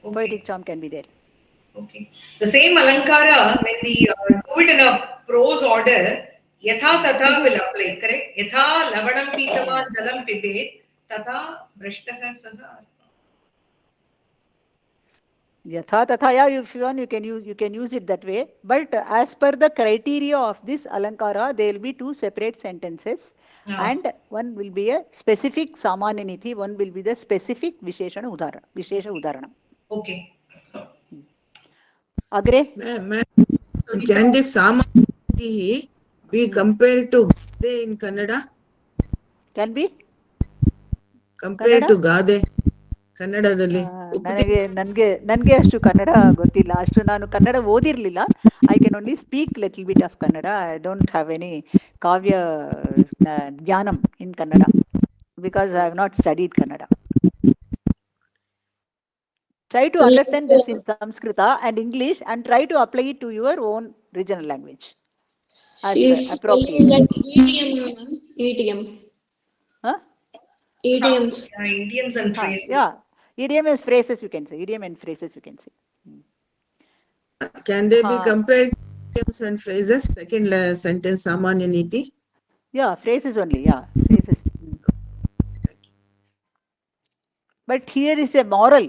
Poetic charm can be there. Okay. The same Alankara, when we do it in a prose order, Yatha Tatha will apply, correct? Yatha Lavanam Pitava Jalam Pibe, Tatha Brashtaha Saha. Yatha tatha, yeah, if you want, you can use it that way. But as per the criteria of this Alankara, there will be two separate sentences. And one will be a specific Samanya Niti, one will be the specific Vishesha Udharanam. Okay. Agre? Can this Samanya Niti be compared to Gade in Kannada? Can be? Compared to Gade. ಕನ್ನಡದಲ್ಲಿ ನನಗೆ ಅಷ್ಟು ಕನ್ನಡ ಗೊತ್ತಿಲ್ಲ ಅಷ್ಟು ನಾನು ಕನ್ನಡ ಓದಿರಲಿಲ್ಲ I can only speak little bit of Kannada I don't have any ಕಾವ್ಯ ಜ್ಞಾನಂ in Kannada because I have not studied Kannada try to understand this in Sanskrita and English and try to apply it to your own regional language as appropriate. Like EDM. Huh? Idioms. Idioms and phrases. Yeah. Idiom and phrases you can say. Idiom and phrases you can say. Can they be compared to idioms and phrases? Second sentence, Samanya Niti. Yeah, phrases only. Yeah, phrases. But here is a moral.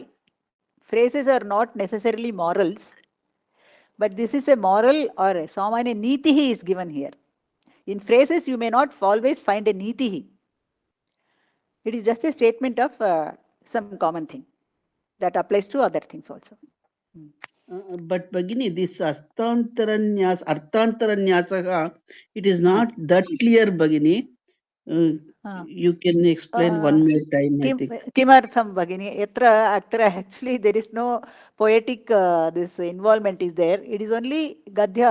Phrases are not necessarily morals. But this is a moral or a Samanya Niti is given here. In phrases you may not always find a Niti. It is just a statement of some common thing that applies to other things also. But Bhagini, this Arthantaranyasa, it is not that clear, Bhagini. You can explain one more time, I think. Kimartham Bhagini, atra actually there is no poetic this involvement is there. It is only Gadhya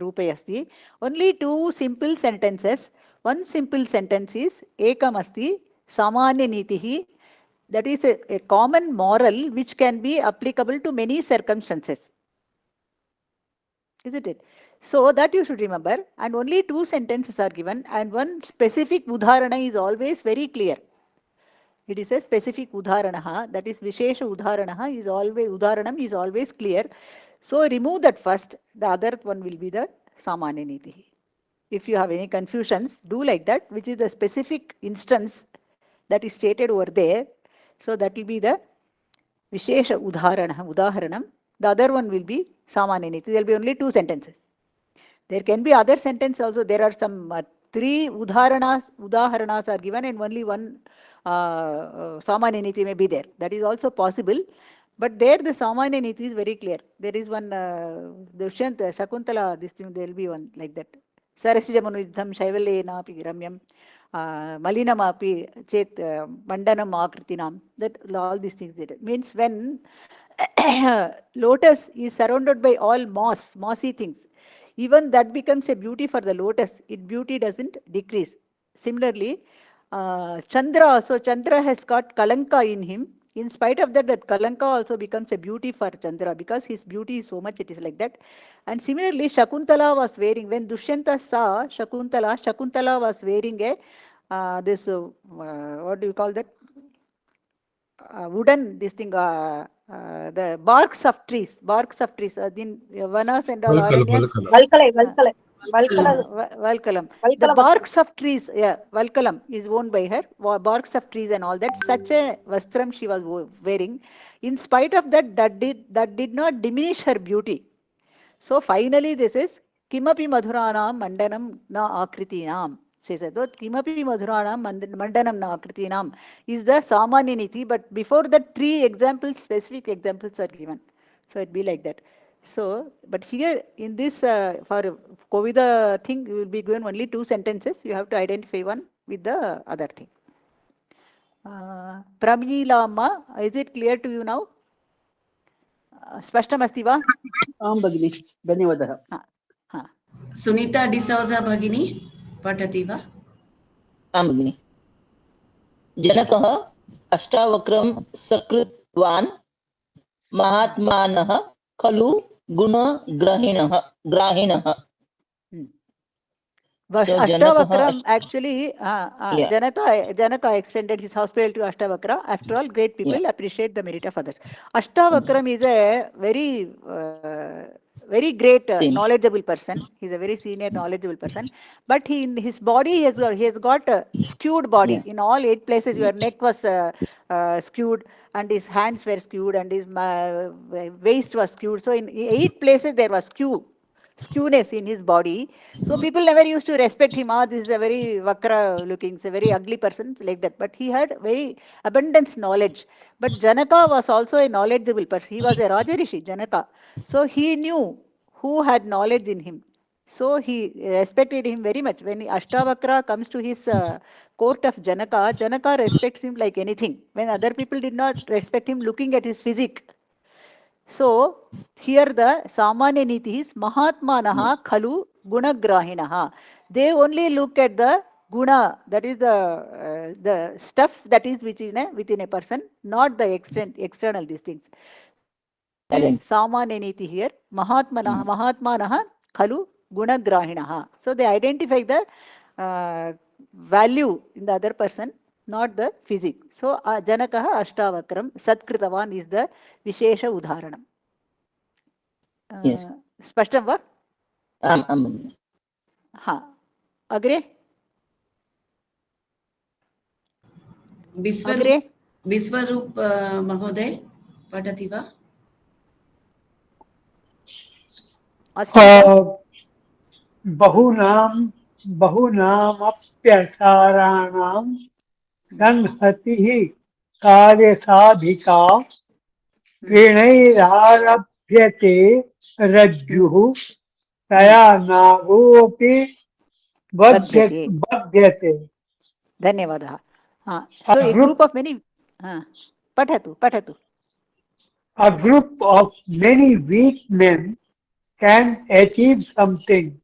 Rupayasti. Only two simple sentences. One simple sentence is Ekam Asti Samanya Nitihi. That is a common moral which can be applicable to many circumstances. Isn't it? So that you should remember, and only two sentences are given, and one specific udharana is always very clear. It is a specific udharana, that is Vishesha Udharana is always, Udharanam is always clear. So remove that first, the other one will be the Samanya Niti. If you have any confusions, do like that, which is the specific instance that is stated over there. So that will be the Vishesha Udaharanam. The other one will be Samanya Niti. There will be only two sentences. There can be other sentences also. There are some three udaharanas are given and only one Samanya Niti may be there. That is also possible. But there the Samanya Niti is very clear. There is one, Dushyant, Shakuntala, this thing, there will be one like that. Sarasijamanuddham Shaivalena api ramyam Malinam api chet Mandanam akritinam. That all these things there. Means when lotus is surrounded by all mossy things, even that becomes a beauty for the lotus. Its beauty doesn't decrease. Similarly, Chandra has got Kalanka in him. In spite of that, that Kalanka also becomes a beauty for Chandra because his beauty is so much, it is like that. And similarly, Shakuntala was wearing, when Dushyanta saw Shakuntala, Shakuntala was wearing a, what do you call that? Wooden, this thing, the barks of trees, in vanas and all aranyas. Valkalam. The barks of trees, yeah, Valkalam is worn by her, barks of trees and all that. Such a vastram she was wearing. In spite of that, that did not diminish her beauty. So finally, this is Kimapi Madhuranam Mandanam na Akritinam. She said, Kimapi Madhuranam Mandanam na Akritinam is the Samanyaniti, but before that, three examples, specific examples are given. So it be like that. So, but here in this, for Kovida thing, you will be given only 2 sentences. You have to identify one with the other thing. Pramilama, is it clear to you now? स्पष्टमस्ति वा? आं भगिनि, धन्यवादः. सुनीता डिसौजा भगिनी पठति वा? आं भगिनि. जनकः अष्टावक्रं सकृतवान् महात्मानः खलु गुणग्राहिणः. Ashtavakram actually, Janaka extended his hospitality to Ashtavakra. After all, great people appreciate the merit of others. Ashtavakram is a very great knowledgeable person. He is a very senior knowledgeable person. But in his body, he has got a skewed body. In all 8 places, your neck was skewed, and his hands were skewed, and his waist was skewed. So in 8 places, there was skewness in his body. So people never used to respect him. This is a very vakra looking, it's a very ugly person, like that. But he had very abundant knowledge. But Janaka was also a knowledgeable person. He was a Rajarishi, Janaka. So he knew who had knowledge in him. So he respected him very much. When Ashtavakra comes to his court of Janaka, Janaka respects him like anything. When other people did not respect him looking at his physique. So here the Samanya Niti is Mahatmanaha Khalu Gunagrahinaha. They only look at the guna, that is the stuff that is within a person, not the external these things. Samanya Niti here, Mahatmanaha Khalu Gunagrahinaha. So they identify the value in the other person, not the physique. So Janakaha Ashtavakram Satkritavan is the Vishesha Udharanam. Spashtam va? Ha. Agre? Biswarup Mahoday patati va? बहुनामप्यसाराणां संहतिः कार्यसाधिका त्रिणैरारभ्यते रज्जुः तया नागोऽपि बध्यते. धन्यवादः. So a group of many patatu. A group of many weak men can achieve something.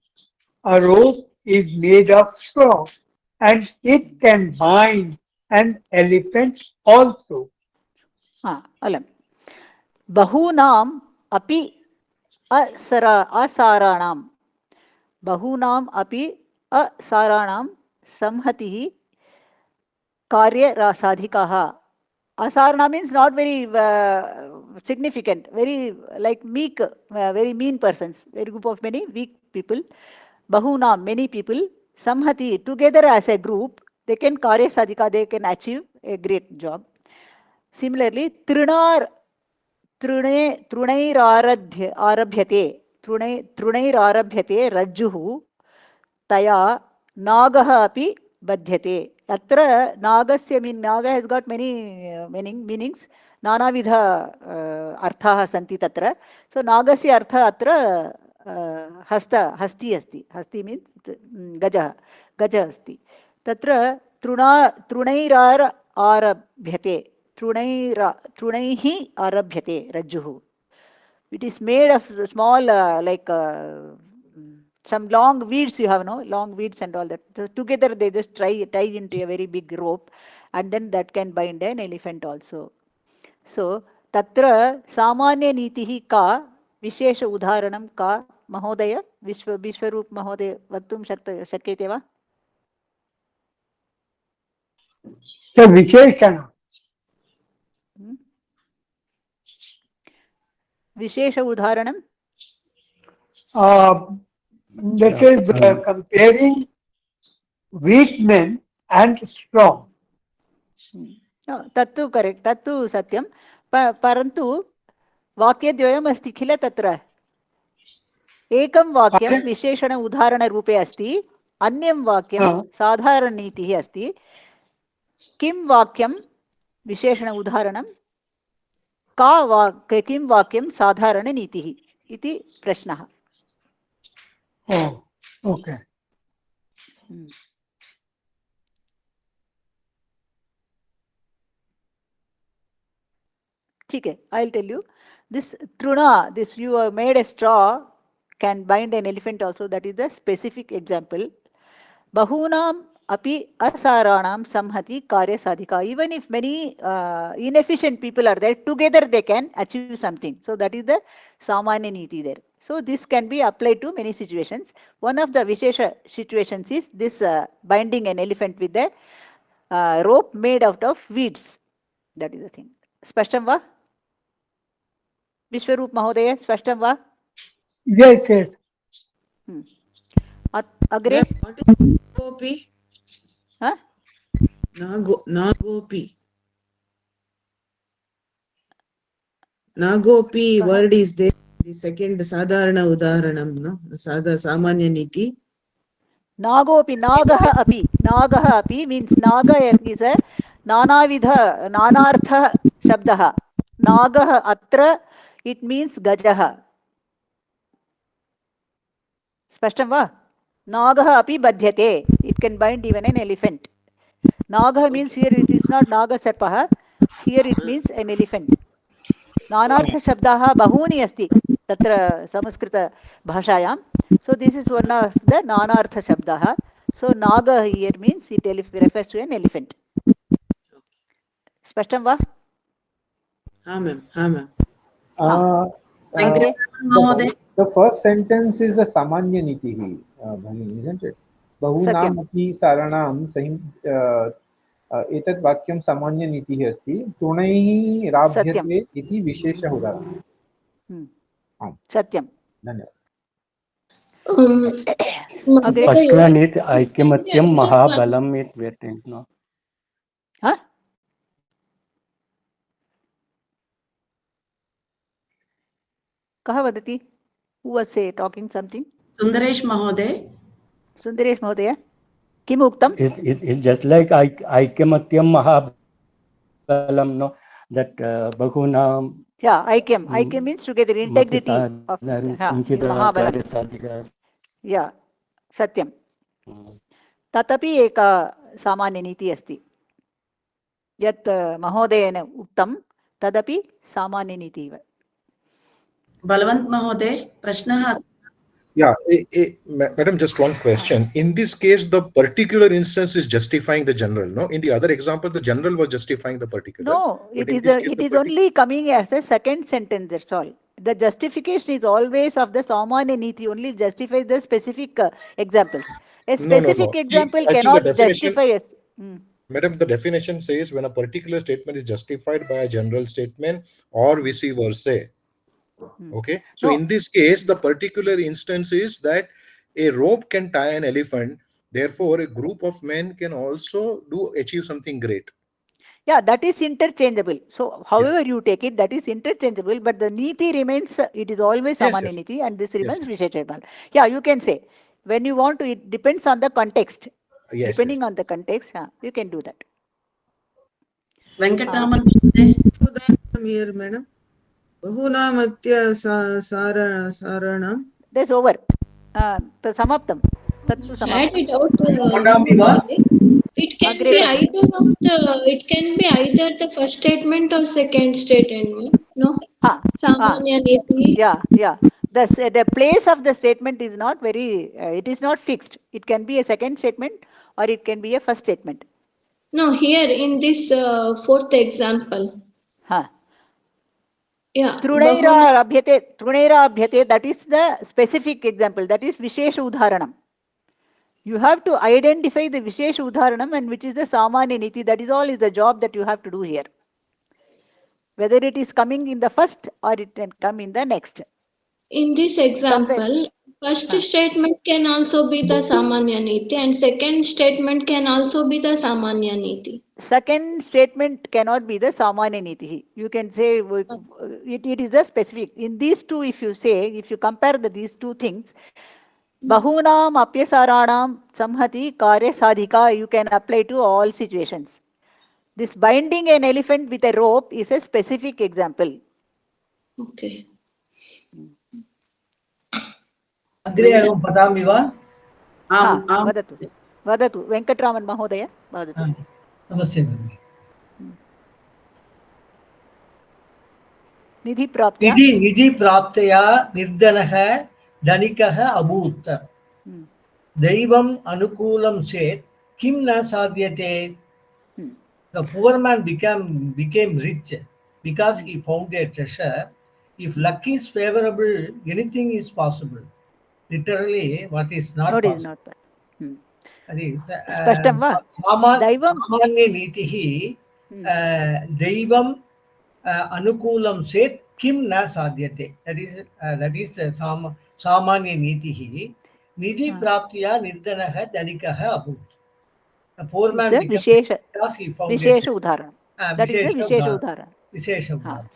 A rope is made of straw, and it can bind an elephant also. Alam. Bahunam api asaranam. Bahunam api asaranam samhatihi karya sadhikaha. Asarana means not very significant, very like meek, very mean persons, very group of many weak people. Bahunam, many people, samhati, together as a group, they can karya sadhika, they can achieve a great job. Similarly, trunairarabhyate rajjuhu taya nagaha api badhyate. Atra nagasya mean naga has got many meanings. Nanavidha arthaha santi tatra. So nagasya artha atra hasti asti. Hasti means gaja asti. Tatra trunairar arabhyate. Trunaihi arabhyate rajjuhu. It is made of small some long weeds, you have, no? Long weeds and all that. So together they just tie into a very big rope, and then that can bind an elephant also. So tatra samanya nitihi ka vishesha udharanam ka mahodaya Vishwaroop mahodaya vadtum shakyate va? So Visheshana. Vishesha udharanam? This is comparing weak men and strong. Tattu correct. Tattu satyam. Parantu वाक्यद्वयम् अस्ति किल तत्र एकं वाक्यं विशेषण उदाहरणरूपे अस्ति अन्यं वाक्यं साधारणनीतिः अस्ति किं वाक्यं विशेषण उदाहरणं किं वाक्यं साधारणनीतिः इति प्रश्नः Okay. Okay, I'll tell you. This truna, this you have made a straw can bind an elephant also. That is the specific example. Bahunam api asaranam samhati karya sadhika. Even if many inefficient people are there, together they can achieve something. So that is the samanya niti there. So this can be applied to many situations. One of the vishesha situations is this binding an elephant with a rope made out of weeds. That is the thing. Spashtam va? Vishwaroop Mahodaya, Spashtam va? Yes, yes. Agre? Gopi? Huh? Nagopi. Nagopi word is there. The second sadharana udaharanam, no? Samanya niti. Nagopi, Nagaha api means Naga is a Nanartha Shabdaha. Nagaha atra, it means Gajaha. Spashtam va? Nagaha api badhyate. It can bind even an elephant. Nagaha means here it is not Naga Sarpaha. Here it means an elephant. Nanartha Shabdaha bahuni asti. Tatra Samskrita bhashayam. So this is one of the Nanartha Shabdaha. So Naga here means it refers to an elephant. Spashtam va? Ma'am. The first sentence is the Samanya Nitihi, isn't it? Bahunam api saranam एतत् वाक्यं सामान्य नीतिः अस्ति तृणैः राभ्यते इति विशेषः उदाहरणं सत्यं धन्यवादः First one is ऐक्यमत्यं महाबलम् it written no huh कः वदति who was talking something Sundaresh Mahoday किम् उक्तम् it's just like ऐक्यमत्यं महाबलं no that bahunam ऐक्यं means together integrity of महाबलं सत्यं तदपि एका सामान्यनीतिः अस्ति यत् महोदयेन उक्तं तदपि सामान्यनीतिः एव बलवन्त महोदय प्रश्नः Yeah, madam, just one question. In this case, the particular instance is justifying the general, no? In the other example, the general was justifying the particular. No, it is only coming as a second sentence, that's all. The justification is always of the Samanya Niti, only justifies the specific examples. A specific example cannot justify. Madam, the definition says when a particular statement is justified by a general statement or vice versa. Okay, so in this case, the particular instance is that a rope can tie an elephant. Therefore, a group of men can also achieve something great. Yeah, that is interchangeable. So, however you take it, that is interchangeable. But the niti remains. It is always samanya niti, and this remains visheshebal. Yeah, you can say when you want to. It depends on the context. Depending on the context, you can do that. Venkataraman here, madam. Bahunamatya saranam. That's over. Samaptam. Tattu samaptam. It can be either the first statement or second statement. No. Samanya niti. Yeah. The place of the statement is not very. It is not fixed. It can be a second statement or it can be a first statement. No, here in this fourth example. Yeah. Trunaira abhyate, that is the specific example. That is Vishesha Udharanam. You have to identify the Vishesha Udharanam and which is the Samanya Niti. That is all is the job that you have to do here. Whether it is coming in the first or it can come in the next. In this example, first statement can also be the Samanya Niti and second statement can also be the Samanya Niti. Second statement cannot be the Samanya Niti. You can say it is a specific. In these two, if you compare these two things, Bahunam Apyasaranam Samhati Karya Sadhika, you can apply to all situations. This binding an elephant with a rope is a specific example. Okay. अग्रे अहं वदामि वा? वदतु वेङ्कटरामन् महोदय वदतु. नमस्ते भगिनि. निधि प्राप्तया निर्धनः धनिकः अभूत्. दैवम् अनुकूलं चेत् किं न साध्यते? The poor man became rich because he found a treasure. If luck is favorable, anything is possible. Literally, what is not possible. Is not possible. That is, Spashtam va? Samanya nitihi daivam anukulam set kim na sadhyate. That is samanya nitihi. Nidhi praptiya nirdanaha dhanikaha abhut. The poor man becomes because he found Vishesha Udharanam. That is the Vishesha Udharanam. Vishesha Udharanam.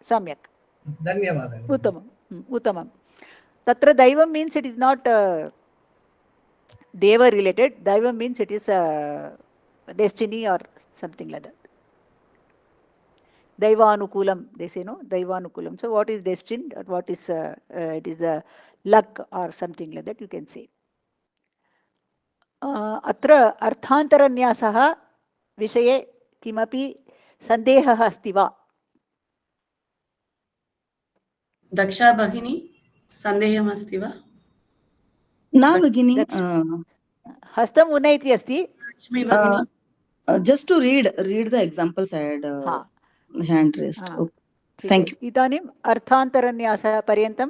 Samyak. Dhanyavadah. Uttamam. Tatra Daivam means it is not Deva related. Daivam means it is destiny or something like that. Daivanukulam, they say, no? Daivanukulam. So what is destined or what is, it is luck or something like that, you can say. अत्र अर्थान्तरन्यासः विषये किमपि सन्देहः अस्ति वा? दक्षा भगिनी सन्देहम् अस्ति वा? न भगिनी, हस्तम् उन्नयति अस्ति. Just to read the examples I had hand raised. Okay. Thank you. इदानीम् अर्थान्तरन्यासः पर्यन्तं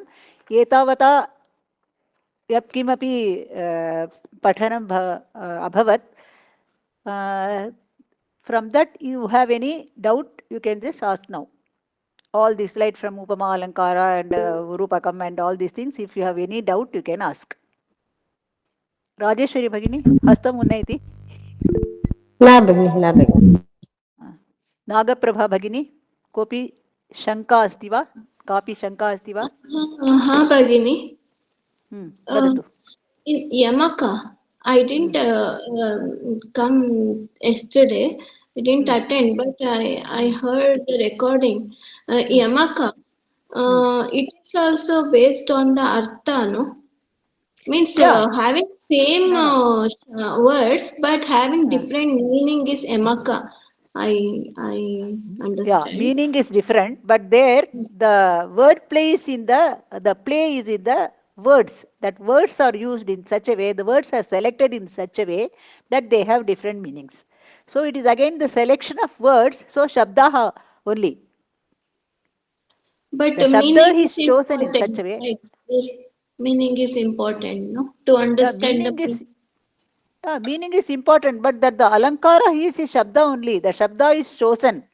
एतावता यत्किमपि पठनं अभवत्. From that you have any doubt, you can just ask now. All the slides from Upama Alankara and Rupakam and all these things, if you have any doubt, you can ask. Rajeshwari Bhagini, Hastam Unnayati. Na Bhagini. Nagaprabha Bhagini, Kopi Shanka Asti va? Kapi Shanka Asti va? Ha Bhagini. In Yamaka, I didn't come yesterday. I didn't attend, but I heard the recording. Yamaka, it is also based on the Artha, no? Means having same words, but having different meaning is Yamaka. I understand. Yeah, meaning is different, but there the word play is in the play is in the words. That words are used in such a way, the words are selected in such a way that they have different meanings. So it is again the selection of words, so Shabdaha only. But the meaning is chosen in such a way. Right? Meaning is important, no? To understand meaning is important, but that the Alankara is a Shabda only. The Shabda is chosen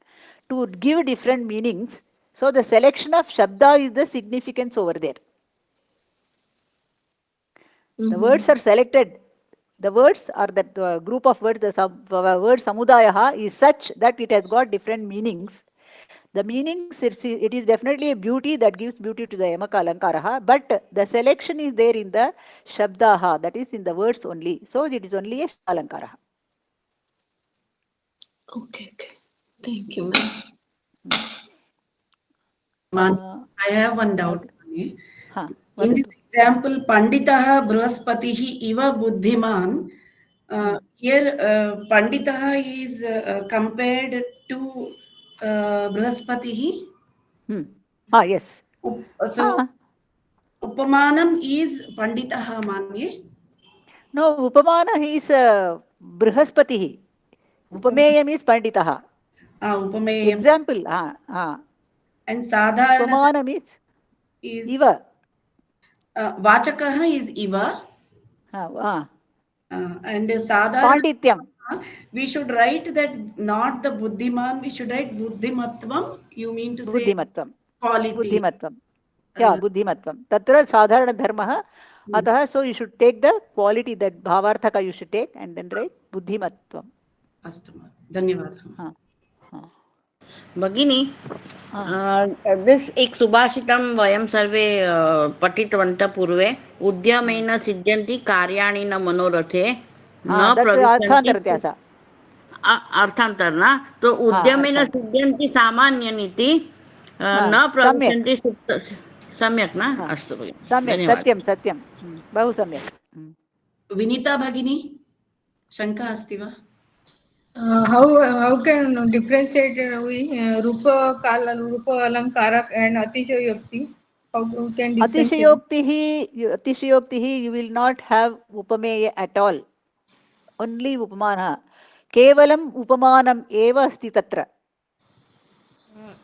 to give different meanings. So the selection of Shabda is the significance over there. The words are selected. The words are that group of words, the word Samudayaha is such that it has got different meanings. The meanings, it is definitely a beauty that gives beauty to the Yamaka Alankaraha, but the selection is there in the Shabdaha, that is in the words only. So it is only a Alankaraha. Okay. Thank you, ma'am. I have one doubt. In this example, Panditaha Brahaspatihi Iva Buddhiman, here Panditaha is compared to Brahaspatihi. Yes. So Upamanam is Panditaha manye? No, Upamana is Brahaspatihi. Upameyam is Panditaha. Upameyam. Example. And sadharana Upamanam is iva. Vachakaha is iva. And sadharana Pandityam. we should write that not the buddhiman, we should write buddhimatvam. You mean to say Buddhimatvam. quality. Buddhimatvam. Yeah, buddhimatvam. Tatra sadharana dharmaha. Ataha, so you should take the quality, that bhavarthaka you should take, and then write buddhimatvam. Astu. Dhanyavadah. भगिनी this एक सुभाषितं वयं सर्वे पठितवन्तः पूर्वे उद्यमेन सिद्ध्यन्ति कार्याणि न मनोरथे न प्रविशन्ति अर्थान्तर न तो उद्यमेन सिद्ध्यन्ति सामान्यनीति न प्रविशन्ति सम्यक् न अस्तु भगिनि सत्यं सत्यं बहु सम्यक् विनीता भगिनी शङ्का अस्ति वा how can differentiate we rupa kala rupa alankara and atishayokti how can differentiate atishayokti you will not have upameya at all only upamana kevalam upamanam eva asti tatra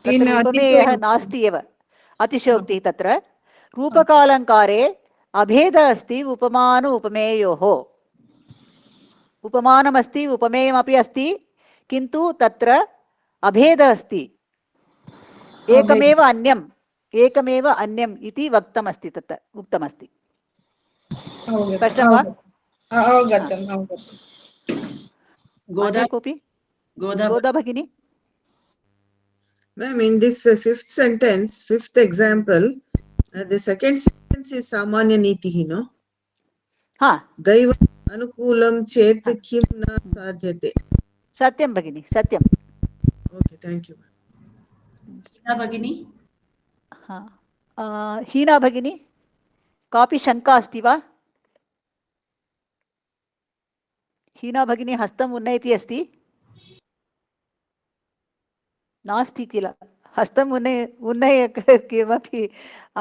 तत्र उपमेयः नास्ति एव अतिशयोक्तिः तत्र रूपकालङ्कारे अभेदः अस्ति उपमान उपमेयोः उपमानमस्ति उपमेयमपि अस्ति किन्तु तत्र अभेदः अस्ति एकमेव अन्यम् इति वक्तमस्ति तत्र उक्तमस्ति स्पष्टं वा गोदा कोऽपि गोदा भगिनी Ma'am, in this fifth sentence, fifth example, the second sentence is Samanya Nitihi, no? Daiva Anukulam Chet Kim Na Sadhyate. Satyam Bhagini, Satyam. Okay, thank you. Hina Bhagini? Hina Bhagini, कापि शङ्का अस्ति वा हीना भगिनी हस्तम् उन्नयति अस्ति नास्ति किल हस्तम् उन्नय किमपि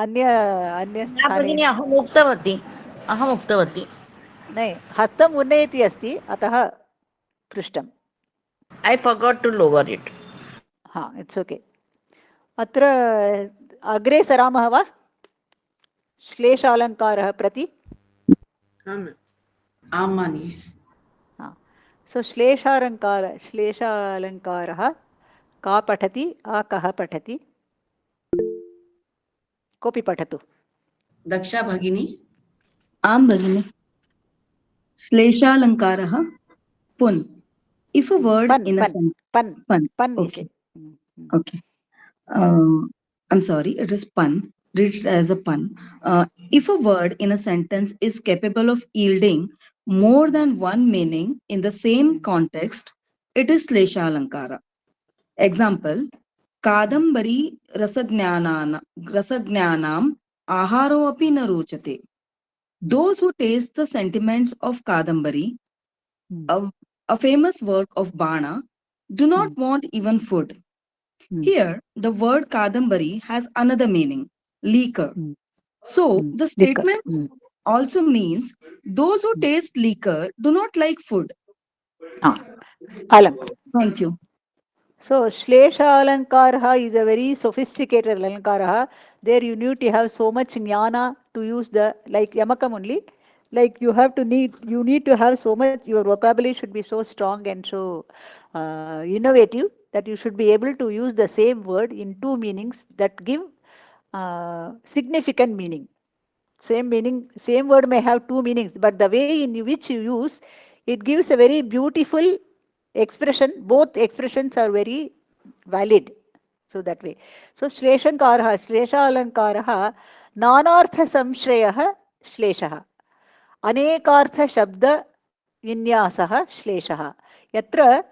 अन्य भगिनी अहम् उक्तवती नै हस्तम् उन्नयति अस्ति अतः पृष्टम् I forgot to lower it. हा इट्स् ओके अत्र अग्रे सरामः वा श्लेषालङ्कारः प्रति आमानि सो श्लेषालङ्कारः का पठति कः पठति कोऽपि पठतु दक्षा भगिनी आं भगिनी श्लेषालङ्कारः पुन् if a word in a sentence pun okay I'm sorry it is pun read it as a pun if a word in a sentence is capable of yielding more than one meaning in the same context it is श्लेषालङ्कार example Kadambari रसज्ञानानां आहारो अपि न रोचते those who taste the sentiments of Kadambari, a famous work of Bana, do not want even food. Here, the word Kadambari has another meaning, liquor. So, the statement also means those who taste liquor do not like food. Alam. Thank you. So, Shlesha Alankara is a very sophisticated Alankara. There you need to have so much jnana to use the, like Yamakam only, like you need to have so much, your vocabulary should be so strong and so innovative that you should be able to use the same word in two meanings that give significant meaning. Same word may have two meanings, but the way in which you use, it gives a very beautiful expression. Both expressions are very valid. So that way. So Shleshankaraha, Shleshalankaraha, Nanartha Samshrayaha Shleshaha. Anekartha Shabda Vinyasaha Shleshaha. Yatra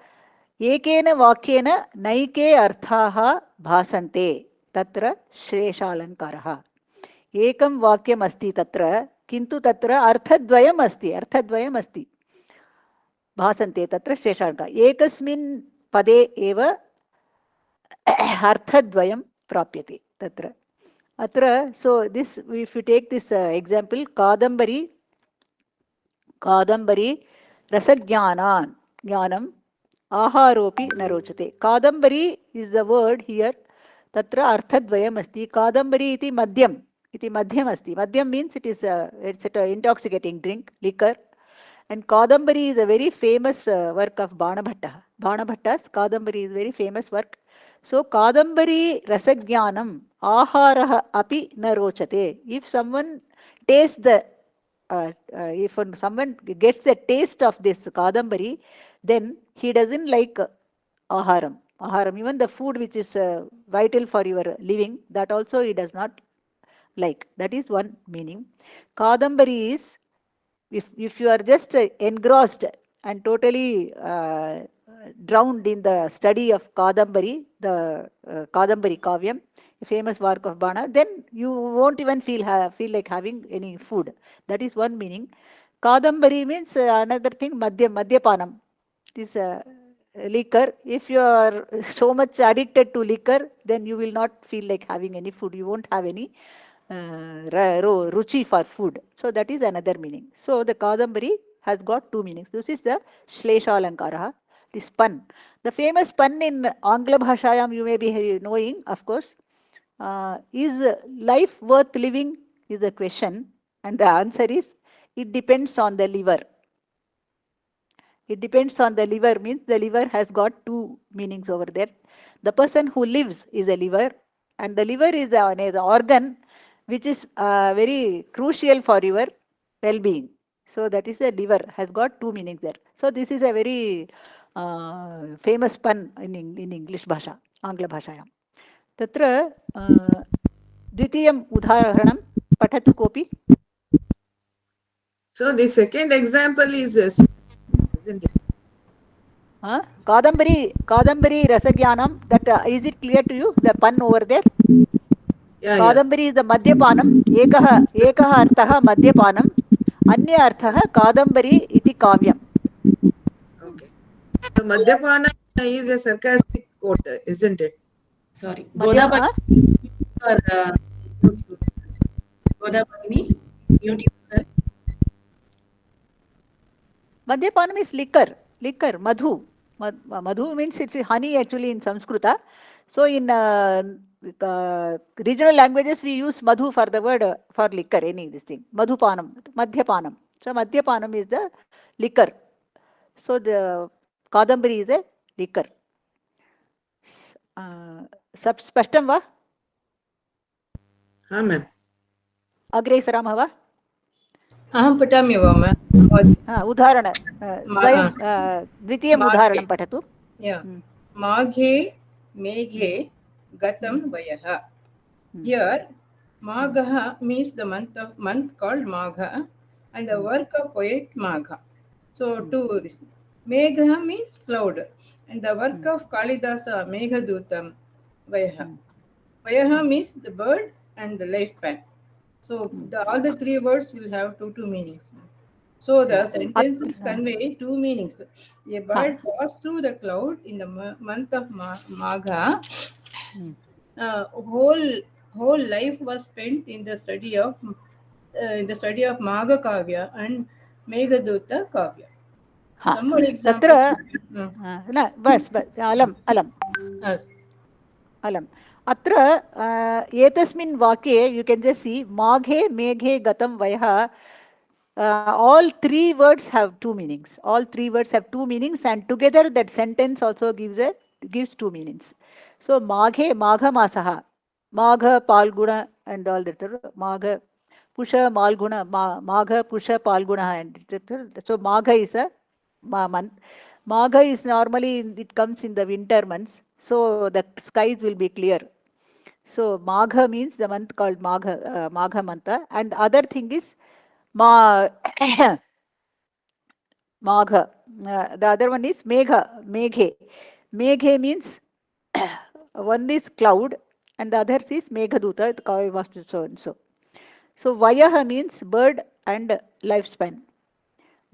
Ekena Vakyena Naike Arthaha Bhasante. Tatra Shleshalankaraha. Ekam Vakyam Asti Tatra, Kintu Tatra Arthadvayam Asti. भासन्ते तत्र शेषार्थ एकस्मिन् पदे एव अर्थद्वयं प्राप्यते तत्र अत्र so this if you take this example कादम्बरी रसज्ञानम् आहारोपि न रोचते Kadambari is the word here तत्र अर्थद्वयम् अस्ति. कादम्बरी इति मद्यम् इति मध्यम् अस्ति. मद्यं means it is it's an intoxicating drink, liquor. And Kadambari is a very famous work of Banabhatta. Banabhatta's Kadambari is a very famous work. So Kadambari rasagyanam aharaha api na rochate. If someone tastes the if someone gets the taste of this Kadambari, then he doesn't like aharam. Aharam, even the food which is vital for your living, that also he does not like. That is one meaning. Kadambari is, if you are just engrossed and totally drowned in the study of Kadambari, the Kadambari Kavyam, a famous work of Bana, then you won't even feel like having any food. That is one meaning. Kadambari means another thing, Madhyapanam. It is liquor. If you are so much addicted to liquor, then you will not feel like having any food. You won't have any ruchi for food. So that is another meaning. So the Kadambari has got two meanings. This is the Shlesha Alankara, this pun. The famous pun in Angla Bhashayam you may be knowing, of course. Is life worth living is the question, and the answer is it depends on the liver. It depends on the liver means the liver has got two meanings over there. The person who lives is a liver, and the liver is an organ which is very crucial for your well-being. So that is the liver has got two meanings there. So this is a very famous pun in English Bhasha, Angla Bhashayam. Tatra द्वितीयम् उदाहरणं पठतु कोऽपि. So the second example is, isn't it? Kadambari rasagyanam, that is it clear to you, the pun over there? Yeah, Kadambari is the madhyapanam, ekah artha madhyapanam, anya artha kadambari iti kavyam. Okay. So Madhyapana is a sarcastic quote, isn't it? Sorry. Godabhagini, mute yourself. Madhyapanam is liquor, madhu. Madhu means it's honey actually in Sanskrita. So in regional languages we use madhu for the word for liquor, any this thing. Madhupanam, madhyapanam. So madhyapanam is the liquor. So the Kadambari is a liquor. Spashtam va? Amen. Agre saramah va? अहं पठामि वा उदाहरण द्वितीयम् उदाहरणं पठतु. माघे मेघे गतं वयः. Here Magha means the month called Magha and the work of poet Magha. So to this Megha means cloud and the work of Kalidasa Meghadutam Vayaha. Vayaha means the bird and the lifespan. So all the three words will have two meanings. So the sentences convey two meanings. A bird passed through the cloud in the month of Magha. Whole life was spent in the study of Magha Kavya and Meghaduta Kavya. Some more examples. Alam. Atra etasmin vakye you can just see maghe meghe gatam vayaha. All three words have two meanings. All three words have two meanings, and together that sentence also gives two meanings. So maghe magha masaha, magha palguna and all that. Magha pusha malguna, magha pusha palguna and so magha is a month. Magha is normally it comes in the winter months, so the skies will be clear. So Magha means the month called Magha, Magha Mantha, and the other thing is Magha. The other one is Megha, Meghe. Meghe means one is cloud and the other is Meghaduta, the was so and so. So Vayaha means bird and lifespan.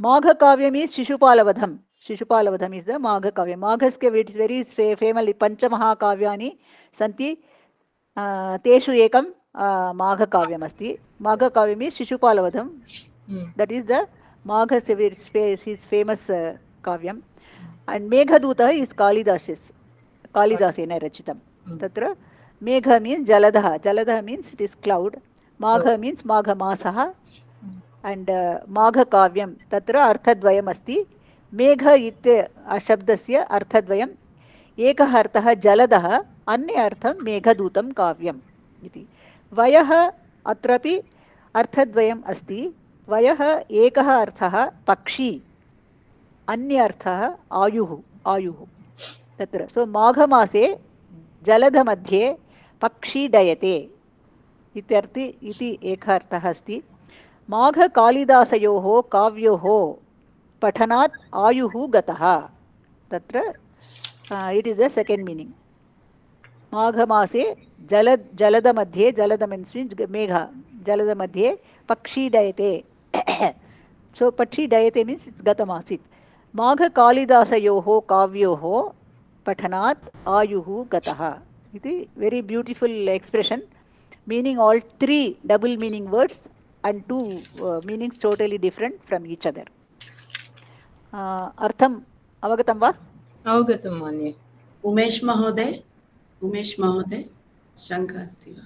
Magha Kavya means Shishupalavadham. Shishupalavadham is the Magha Kavya. Maghas ke which is very famous Panchamaha Kavyani Santi. Teshu ekam Magha Kavyam asti. Magha Kavyam is Shishupalavadham. That is the Magha his famous Kavyam. And Meghaduta is Kalidasena Rachitam. Tatra Megha means Jaladaha. Jaladaha means it is cloud. Magha means Magha Masaha. And Magha Kavyam. Tatra Arthadvayam asti. Megha ite Shabdasya Arthadvayam. Ekah Arthaha Jaladaha. Anye Artham Meghadutam Kavyam. Iti. Vayaha Atrapi Arthadvayam asti. Vayaha Ekah Arthaha Pakshi. Anye Arthaha Ayuhu. Ayuhu. Tatra. So Maghamase जलधमध्ये पक्षी डयते इत्यर्थी इति एकः अर्थः अस्ति माघकालिदासयोः काव्योः पठनात् आयुः गतः तत्र it is the second meaning माघमासे जलधमध्ये जलध मीन्स मेघ जलधमध्ये पक्षी डयते सो पक्षी डयते मीन्स इट्स गतमासीत् माघकालिदासयोः काव्योः पठनात् आयुः गतः इति very beautiful expression meaning all three double meaning words and two meanings totally different from each other. Artham avagatam va? Avagatam manye. Umesh Mahoday, Shankha asti va?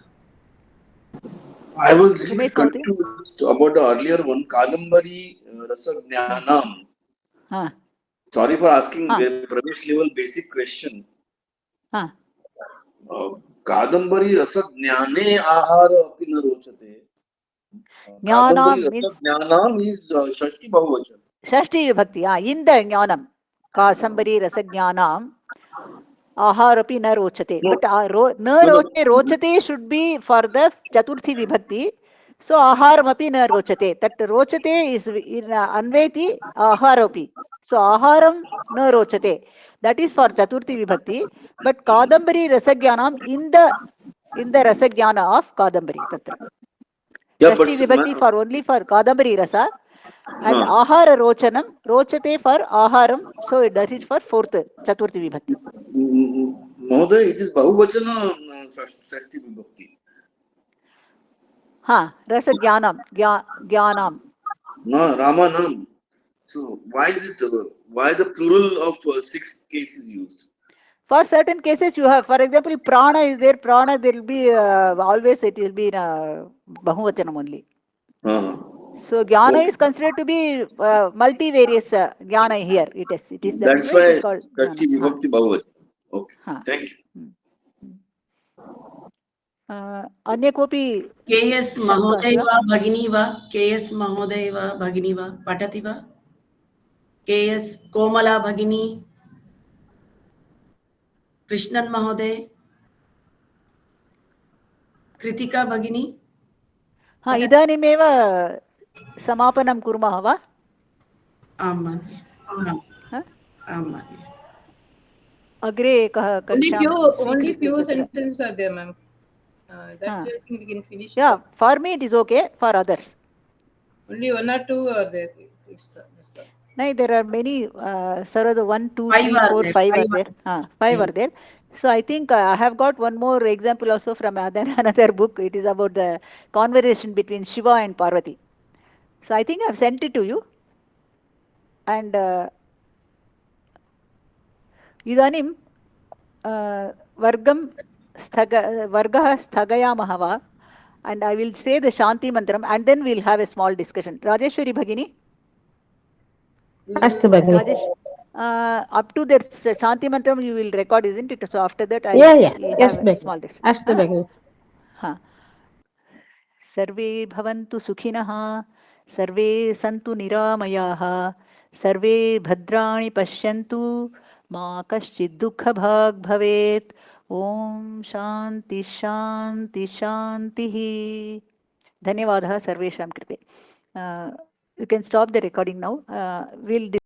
I was a little bit confused about the earlier one, Kadambari Rasajnanam. Sorry for asking a Pravesh level basic question. Kadambari Rasajnane Ahara api na rochate. Kadambari Rasajnanam is Shashti Bahuvachan. Shashti Vibhakti, in the Jnanam. Kadambari Rasajnanam Aharapi na rochate. But na rochate should be for the Chaturthi Vibhakti. So Aharamapi na rochate. That rochate is in Anveti Aharapi. So Aharam na rochate. That is for Chaturthi Vibhakti. But Kadambari Rasagyanam in the Rasagyana of Kadambari. Tatra. Yeah, Shashti Vibhakti for only for Kadambari Rasa. And Ahara Rochanam, Rochate for Aharam. So that is for fourth Chaturthi Vibhakti. Mahoday, it is Bahuvachana Shashti Vibhakti. Rasa Jnanam, Jnanam. No, Ramanam. So why is it, why the plural of 6 cases used? For certain cases you have, for example, Prana is there, Prana there will be, always it will be in Bahuvachanam only. So Jnana is considered to be multivarious Jnana here. It is That's why it is called Shashti Vibhakti Bahuvachanam. Okay, thank you. अन्य कोऽपि KS Mahoday va Bhagini va KS Mahoday va Bhagini va Patati va KS Komala Bhagini Krishnan Mahoday Kritika Bhagini इदानीमेव समापनं कुर्मः वा? आम् अग्रे एकः only few sentences are there, ma'am. That's why I think we can finish. Yeah, for me it is okay. For others, only 1 or 2 are there. No, there are many. The 1, 2, 3, 4, 5 are there. 5 are there. So I think I have got one more example also from another book. It is about the conversation between Shiva and Parvati. So I think I have sent it to you. And idanim vargah sthagayamah va, and I will say the Shanti Mantram and then we will have a small discussion. Rajeshwari Bhagini? Astu Bhagini. Up to that Shanti Mantram you will record, isn't it? So after that I will yes, have a small discussion. Astu Bhagini. Sarve bhavantu sukhinah, sarve santu niramayaha, सर्वे भद्राणि पश्यन्तु मा कश्चित् दुःखभाग् भवेत् ओम शांति शांति शांतिः धन्यवादः सर्वेषां कृते. You can stop the recording now. We'll